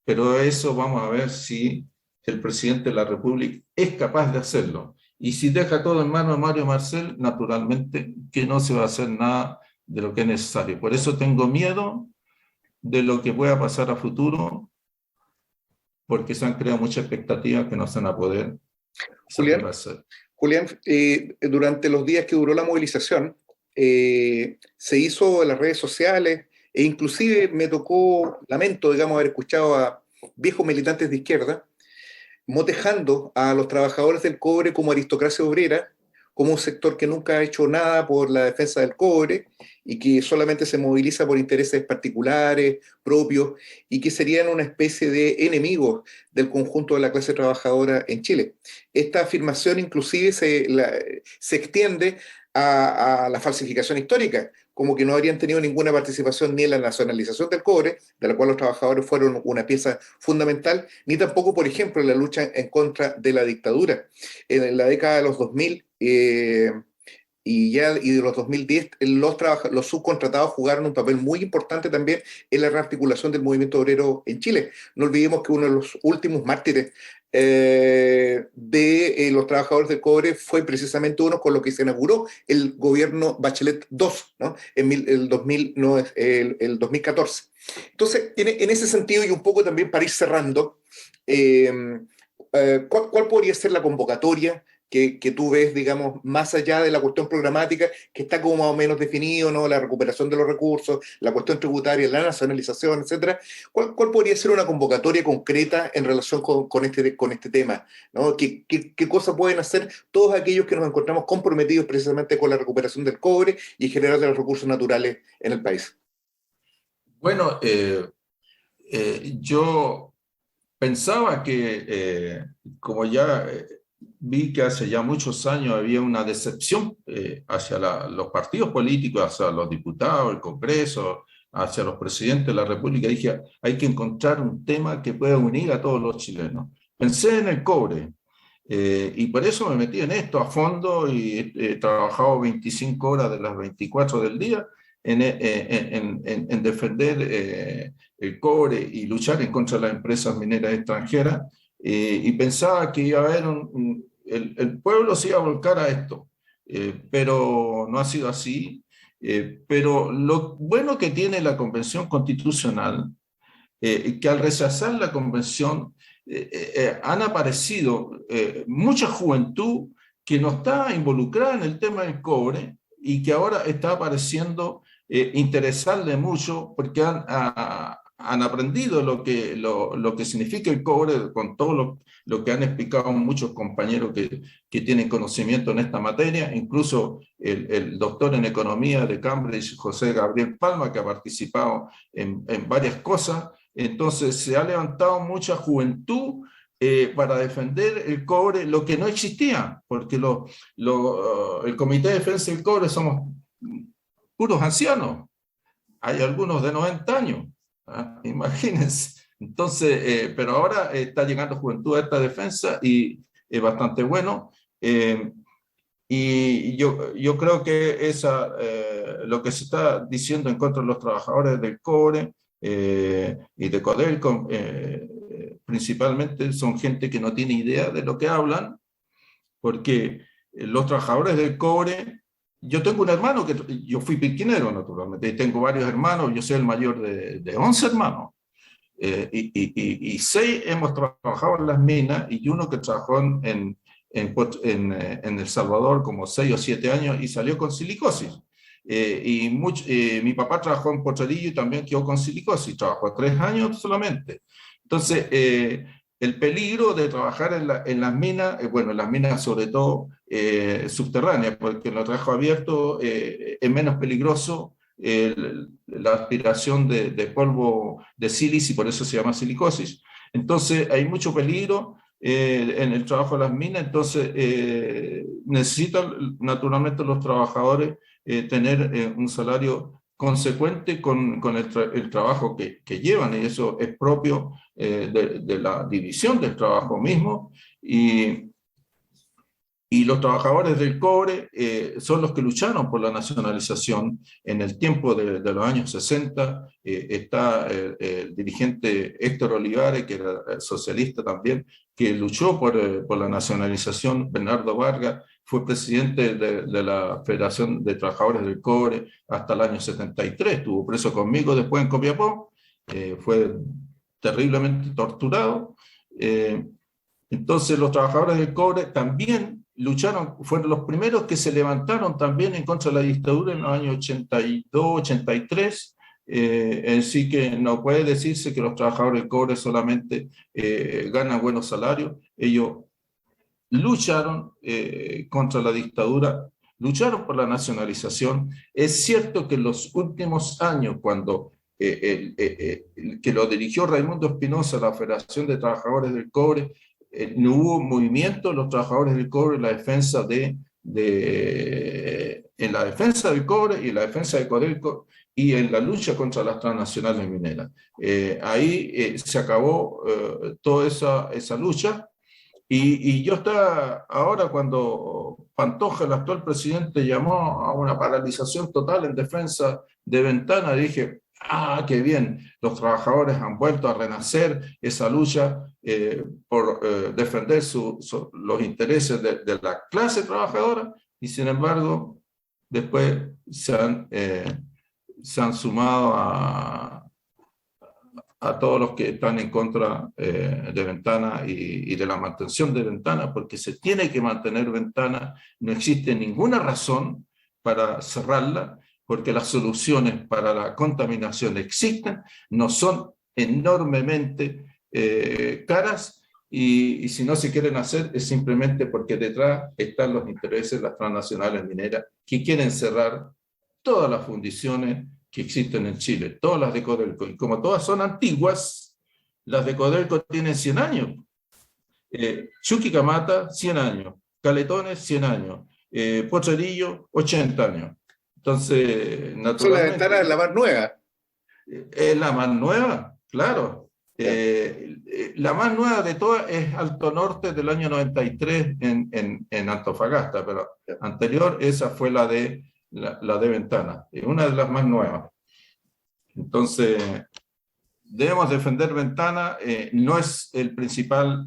pero eso vamos a ver si el presidente de la República es capaz de hacerlo. Y si deja todo en manos de Mario Marcel, naturalmente que no se va a hacer nada de lo que es necesario. Por eso tengo miedo de lo que pueda pasar a futuro, porque se han creado muchas expectativas que no se van a poder satisfacer. Julián, durante los días que duró la movilización, se hizo en las redes sociales, e inclusive me tocó, lamento, digamos, haber escuchado a viejos militantes de izquierda motejando a los trabajadores del cobre como aristocracia obrera, como un sector que nunca ha hecho nada por la defensa del cobre y que solamente se moviliza por intereses particulares, propios, y que serían una especie de enemigos del conjunto de la clase trabajadora en Chile. Esta afirmación inclusive se extiende a la falsificación histórica, como que no habrían tenido ninguna participación ni en la nacionalización del cobre, de la cual los trabajadores fueron una pieza fundamental, ni tampoco, por ejemplo, en la lucha en contra de la dictadura. En la década de los 2000 y de los 2010, los subcontratados jugaron un papel muy importante también en la rearticulación del movimiento obrero en Chile. No olvidemos que uno de los últimos mártires de los trabajadores del cobre fue precisamente uno con lo que se inauguró el gobierno Bachelet II, ¿no? En el 2014. Entonces, en ese sentido, y un poco también para ir cerrando, ¿cuál podría ser la convocatoria que tú ves, digamos, más allá de la cuestión programática, que está como más o menos definido, ¿no? La recuperación de los recursos, la cuestión tributaria, la nacionalización, etcétera? ¿Cuál podría ser una convocatoria concreta en relación con este tema, ¿no? ¿Qué cosas pueden hacer todos aquellos que nos encontramos comprometidos precisamente con la recuperación del cobre y generar de los recursos naturales en el país? Bueno, yo pensaba que, como ya vi que hace ya muchos años había una decepción hacia los partidos políticos, hacia los diputados, el Congreso, hacia los presidentes de la República, dije, hay que encontrar un tema que pueda unir a todos los chilenos. Pensé en el cobre, y por eso me metí en esto a fondo y he trabajado 25 horas de las 24 del día en defender el cobre y luchar en contra de las empresas mineras extranjeras. Y pensaba que iba a haber el pueblo se iba a volcar a esto, pero no ha sido así. Pero lo bueno que tiene la Convención Constitucional, que al rechazar la Convención han aparecido mucha juventud que no está involucrada en el tema del cobre y que ahora está apareciendo interesarle mucho porque han aprendido lo que significa el cobre con todo lo que han explicado muchos compañeros que tienen conocimiento en esta materia, incluso el doctor en economía de Cambridge, José Gabriel Palma, que ha participado en varias cosas. Entonces se ha levantado mucha juventud para defender el cobre, lo que no existía, porque el Comité de Defensa del Cobre somos puros ancianos, hay algunos de 90 años. Imagínense. Entonces, pero ahora está llegando juventud a esta defensa y es bastante bueno. Y yo creo que lo que se está diciendo en contra de los trabajadores del cobre y de Codelco, principalmente son gente que no tiene idea de lo que hablan, porque los trabajadores del cobre. Yo tengo un hermano yo fui pirquinero, naturalmente, y tengo varios hermanos, yo soy el mayor de 11 hermanos, y 6 hemos trabajado en las minas, y uno que trabajó en El Salvador como 6 o 7 años y salió con silicosis. Mi papá trabajó en Potrerillo y también quedó con silicosis, trabajó 3 años solamente. Entonces, el peligro de trabajar en las minas, bueno, en las minas sobre todo subterráneas, porque en los trabajos abiertos es menos peligroso la aspiración de polvo de sílice, y por eso se llama silicosis. Entonces hay mucho peligro en el trabajo de las minas, entonces necesitan naturalmente los trabajadores tener un salario consecuente con el trabajo que llevan, y eso es propio de la división del trabajo mismo. Y los trabajadores del cobre son los que lucharon por la nacionalización en el tiempo de los años 60. Está el dirigente Héctor Olivares, que era socialista también, que luchó por la nacionalización. Bernardo Vargas fue presidente de la Federación de Trabajadores del Cobre hasta el año 73. Estuvo preso conmigo después en Copiapó. Fue terriblemente torturado. Entonces los trabajadores del cobre también lucharon, fueron los primeros que se levantaron también en contra de la dictadura en los años 82, 83. Así que no puede decirse que los trabajadores del cobre solamente ganan buenos salarios. Ellos lucharon contra la dictadura, lucharon por la nacionalización. Es cierto que en los últimos años, cuando que lo dirigió Raimundo Espinosa, la Federación de Trabajadores del Cobre, no hubo movimiento de los trabajadores del cobre en la defensa en la defensa del cobre y en la defensa de Codelco y en la lucha contra las transnacionales mineras. Ahí se acabó toda esa lucha. Y yo estaba ahora, cuando Pantoja, el actual presidente, llamó a una paralización total en defensa de Ventana, dije, qué bien, los trabajadores han vuelto a renacer esa lucha por defender los intereses de la clase trabajadora, y sin embargo, después se han sumado a todos los que están en contra de Ventana y de la mantención de Ventana, porque se tiene que mantener Ventana. No existe ninguna razón para cerrarla, porque las soluciones para la contaminación existen, no son enormemente caras, y si no se quieren hacer es simplemente porque detrás están los intereses de las transnacionales mineras que quieren cerrar todas las fundiciones que existen en Chile, todas las de Codelco. Y como todas son antiguas, las de Codelco tienen 100 años. Chuquicamata, 100 años. Caletones, 100 años. Potrerillo, 80 años. Entonces, Son las naturalmente... ventanas la más nueva. Es la más nueva, claro. La más nueva de todas es Alto Norte del año 93 en Antofagasta, pero anterior esa fue la de Ventana, una de las más nuevas. Entonces, debemos defender Ventana. No es el principal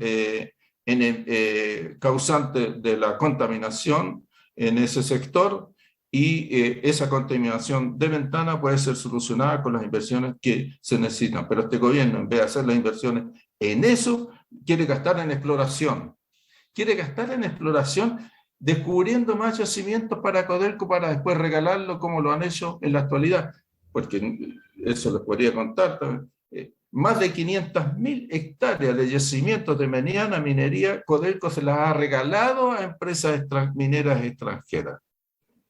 causante de la contaminación en ese sector, y esa contaminación de Ventana puede ser solucionada con las inversiones que se necesitan. Pero este gobierno, en vez de hacer las inversiones en eso, quiere gastar en exploración. Quiere gastar en exploración descubriendo más yacimientos para Codelco, para después regalarlo como lo han hecho en la actualidad. Porque eso les podría contar también. Más de 500.000 hectáreas de yacimientos de mediana minería, Codelco se las ha regalado a empresas mineras extranjeras.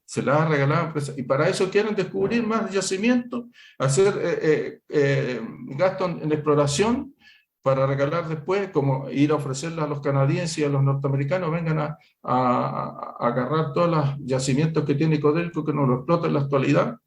Se las ha regalado a empresas. Y para eso quieren descubrir más yacimientos, hacer gastos en exploración, para regalar después, como ir a ofrecerlas a los canadienses y a los norteamericanos, vengan a agarrar todos los yacimientos que tiene Codelco, que no lo explota en la actualidad,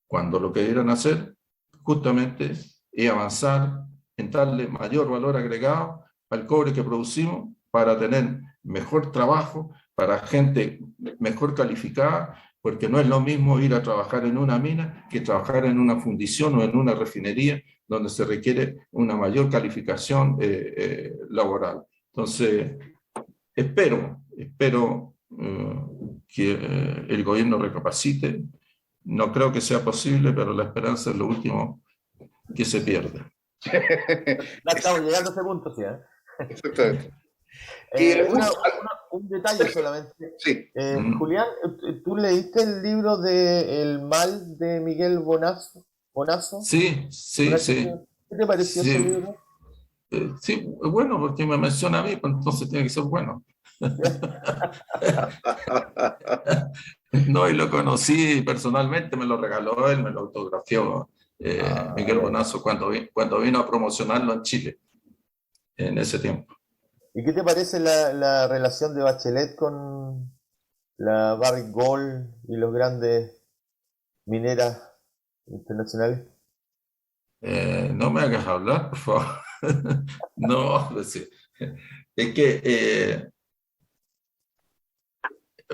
cuando lo que debieran hacer justamente es avanzar en darle mayor valor agregado al cobre que producimos, para tener mejor trabajo, para gente mejor calificada, porque no es lo mismo ir a trabajar en una mina que trabajar en una fundición o en una refinería, donde se requiere una mayor calificación laboral. Entonces, espero que el gobierno recapacite. No creo que sea posible, pero la esperanza es lo último que se pierde. Ya estamos llegando a ese punto, sí. Exactamente. Un detalle solamente. Sí. Julián, ¿tú leíste el libro de El mal de Miguel Bonazo? Sí. ¿Qué te pareció ese libro? Sí, bueno, porque me menciona a mí, pues entonces tiene que ser bueno. No, y lo conocí personalmente, me lo regaló él, me lo autografió Miguel Bonazo cuando vino a promocionarlo en Chile, en ese tiempo. ¿Y qué te parece la relación de Bachelet con la Barrick Gold y los grandes mineras internacionales? No me hagas hablar, por favor. No, pues sí. Es que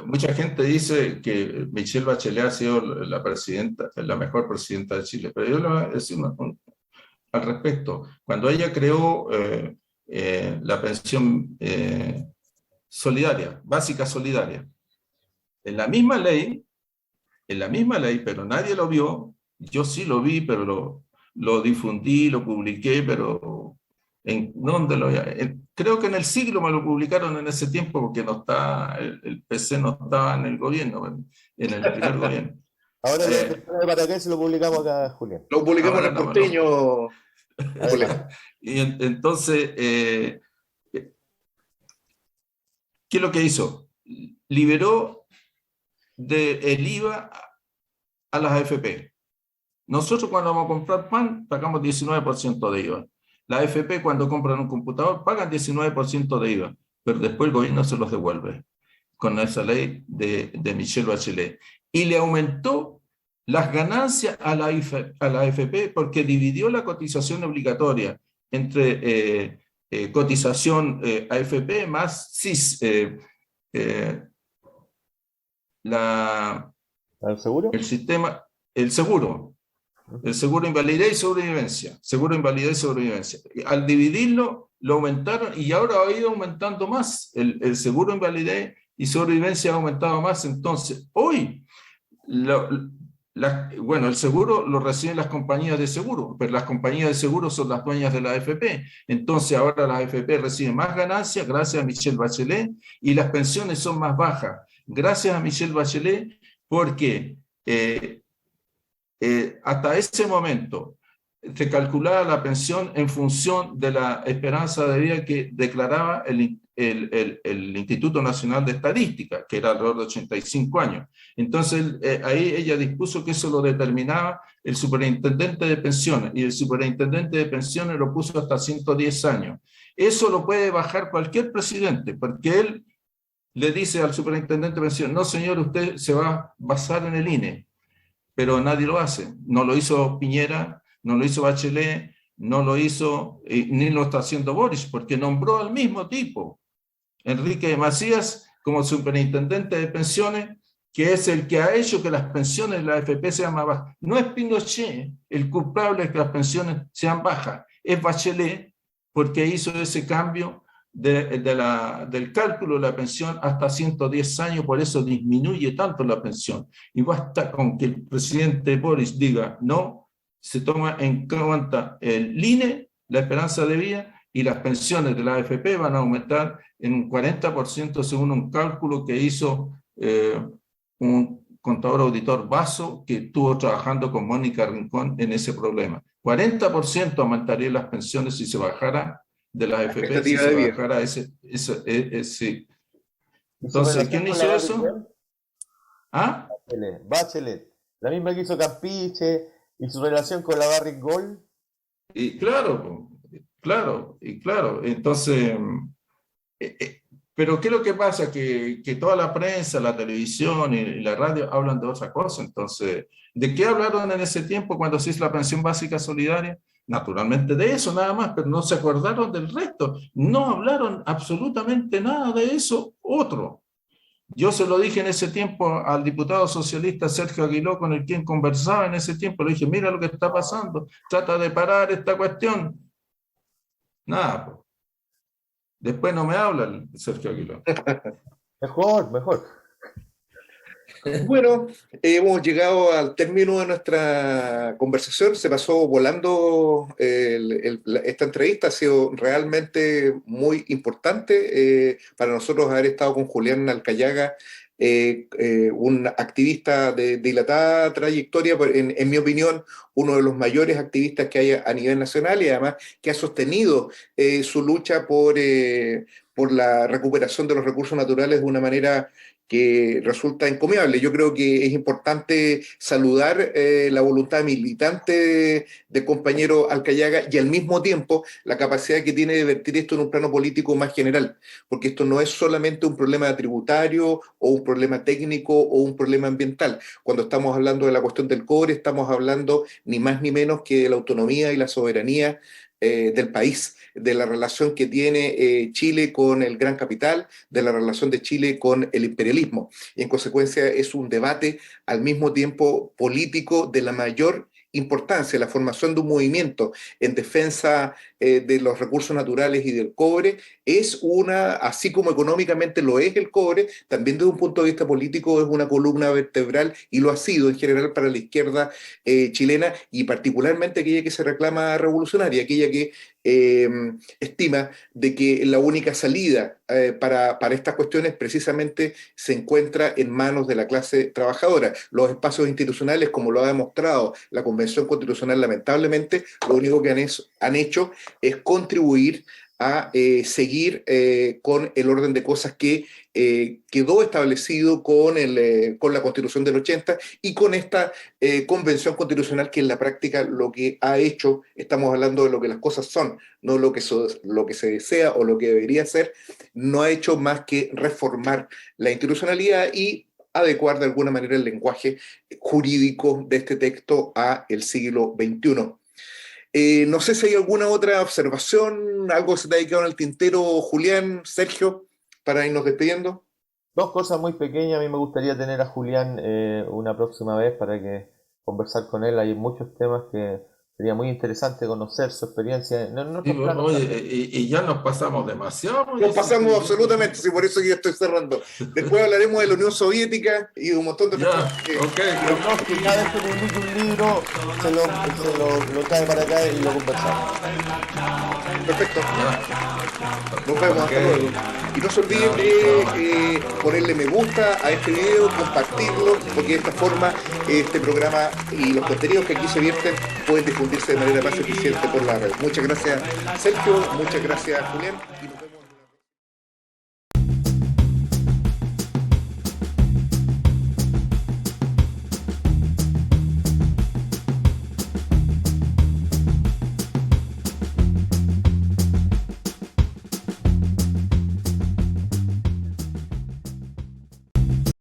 mucha gente dice que Michelle Bachelet ha sido la presidenta, la mejor presidenta de Chile, pero yo le voy a decir al respecto. Cuando ella creó la pensión solidaria, básica solidaria, en la misma ley, pero nadie lo vio, yo sí lo vi, pero lo difundí, lo publiqué, pero ¿en dónde creo que en El Siglo me lo publicaron en ese tiempo porque no está, el PC no estaba en el gobierno, en el primer gobierno. Ahora para qué se lo publicamos acá, Julián. Lo publicamos en Ahora El no, Porteño, Julián. Y entonces, ¿qué es lo que hizo? Liberó el IVA a las AFP. Nosotros cuando vamos a comprar pan pagamos 19% de IVA. Las AFP cuando compran un computador pagan 19% de IVA, pero después el gobierno se los devuelve con esa ley de Michelle Bachelet. Y le aumentó las ganancias a la AFP porque dividió la cotización obligatoria entre cotización AFP más CIS. ¿Al seguro? El sistema, el seguro invalidez y sobrevivencia, seguro invalidez y sobrevivencia. Al dividirlo, lo aumentaron y ahora ha ido aumentando más. El seguro invalidez y sobrevivencia ha aumentado más. Entonces, hoy, bueno, el seguro lo reciben las compañías de seguro, pero las compañías de seguro son las dueñas de la AFP. Entonces, ahora las AFP reciben más ganancias gracias a Michelle Bachelet y las pensiones son más bajas. Gracias a Michelle Bachelet, porque hasta ese momento se calculaba la pensión en función de la esperanza de vida que declaraba el Instituto Nacional de Estadística, que era alrededor de 85 años. Entonces, ahí ella dispuso que eso lo determinaba el superintendente de pensiones, y el superintendente de pensiones lo puso hasta 110 años. Eso lo puede bajar cualquier presidente, porque él le dice al superintendente de pensiones: no señor, usted se va a basar en el INE, pero nadie lo hace. No lo hizo Piñera, no lo hizo Bachelet, no lo hizo, ni lo está haciendo Boris, porque nombró al mismo tipo, Enrique Macías, como superintendente de pensiones, que es el que ha hecho que las pensiones de la AFP sean más bajas. No es Pinochet el culpable de que las pensiones sean bajas, es Bachelet, porque hizo ese cambio del cálculo de la pensión hasta 110 años, por eso disminuye tanto la pensión. Y basta con que el presidente Boris diga no, se toma en cuenta el INE, la esperanza de vida, y las pensiones de la AFP van a aumentar en un 40% según un cálculo que hizo un contador auditor Basso, que estuvo trabajando con Mónica Rincón en ese problema. 40% aumentaría las pensiones si se bajara de las AFP, si se bajara ese. Entonces, ¿quién hizo eso? ¿Ah? Bachelet, la misma que hizo Campiche, y su relación con la Barrick Gold. Y claro, entonces, pero ¿qué es lo que pasa? Que toda la prensa, la televisión y la radio hablan de otra cosa. Entonces, ¿de qué hablaron en ese tiempo cuando se hizo la pensión básica solidaria? Naturalmente de eso nada más, pero no se acordaron del resto. No hablaron absolutamente nada de eso otro. Yo se lo dije en ese tiempo al diputado socialista Sergio Aguiló, con el quien conversaba en ese tiempo. Le dije: mira lo que está pasando, trata de parar esta cuestión. Nada, pues. Después no me habla el Sergio Aguiló. Mejor. Bueno, hemos llegado al término de nuestra conversación. Se pasó volando esta entrevista. Ha sido realmente muy importante para nosotros haber estado con Julián Alcayaga, un activista de dilatada trayectoria, en mi opinión, uno de los mayores activistas que hay a nivel nacional, y además que ha sostenido su lucha por la recuperación de los recursos naturales de una manera que resulta encomiable. Yo creo que es importante saludar la voluntad militante del compañero Alcayaga y al mismo tiempo la capacidad que tiene de vertir esto en un plano político más general, porque esto no es solamente un problema tributario o un problema técnico o un problema ambiental. Cuando estamos hablando de la cuestión del cobre, estamos hablando ni más ni menos que de la autonomía y la soberanía del país, de la relación que tiene Chile con el gran capital, de la relación de Chile con el imperialismo. Y en consecuencia es un debate al mismo tiempo político de la mayor importancia, la formación de un movimiento en defensa de los recursos naturales y del cobre es una, así como económicamente lo es el cobre, también desde un punto de vista político es una columna vertebral y lo ha sido en general para la izquierda chilena y particularmente aquella que se reclama revolucionaria, aquella que eh, estima de que la única salida para estas cuestiones precisamente se encuentra en manos de la clase trabajadora. Los espacios institucionales, como lo ha demostrado la Convención Constitucional, lamentablemente, lo único que han hecho es contribuir a seguir con el orden de cosas que quedó establecido con la Constitución del 80 y con esta Convención Constitucional que en la práctica lo que ha hecho, estamos hablando de lo que las cosas son, no lo que se desea o lo que debería ser, no ha hecho más que reformar la institucionalidad y adecuar de alguna manera el lenguaje jurídico de este texto a el siglo XXI. No sé si hay alguna otra observación, algo que se te ha quedado en el tintero, Julián, Sergio, para irnos despidiendo. Dos cosas muy pequeñas. A mí me gustaría tener a Julián una próxima vez para que conversar con él. Hay muchos temas que sería muy interesante conocer su experiencia en Sí, otros planos oye, también. y ya nos pasamos demasiado. Nos pasamos absolutamente, sí, por eso yo estoy cerrando. Después hablaremos de la Unión Soviética y de un montón de otras Ya, cosas que ok. Pero no, que cada vez que publique un libro lo trae para acá y lo conversamos. perfecto. Ya, Nos vemos, ok. hasta luego. Y no se olviden Ya, de ponerle me gusta a este video, compartirlo, porque de esta forma este programa y los contenidos que aquí se vierten pueden difundirse de manera más eficiente por la red. Muchas gracias, Sergio, muchas gracias, Julián.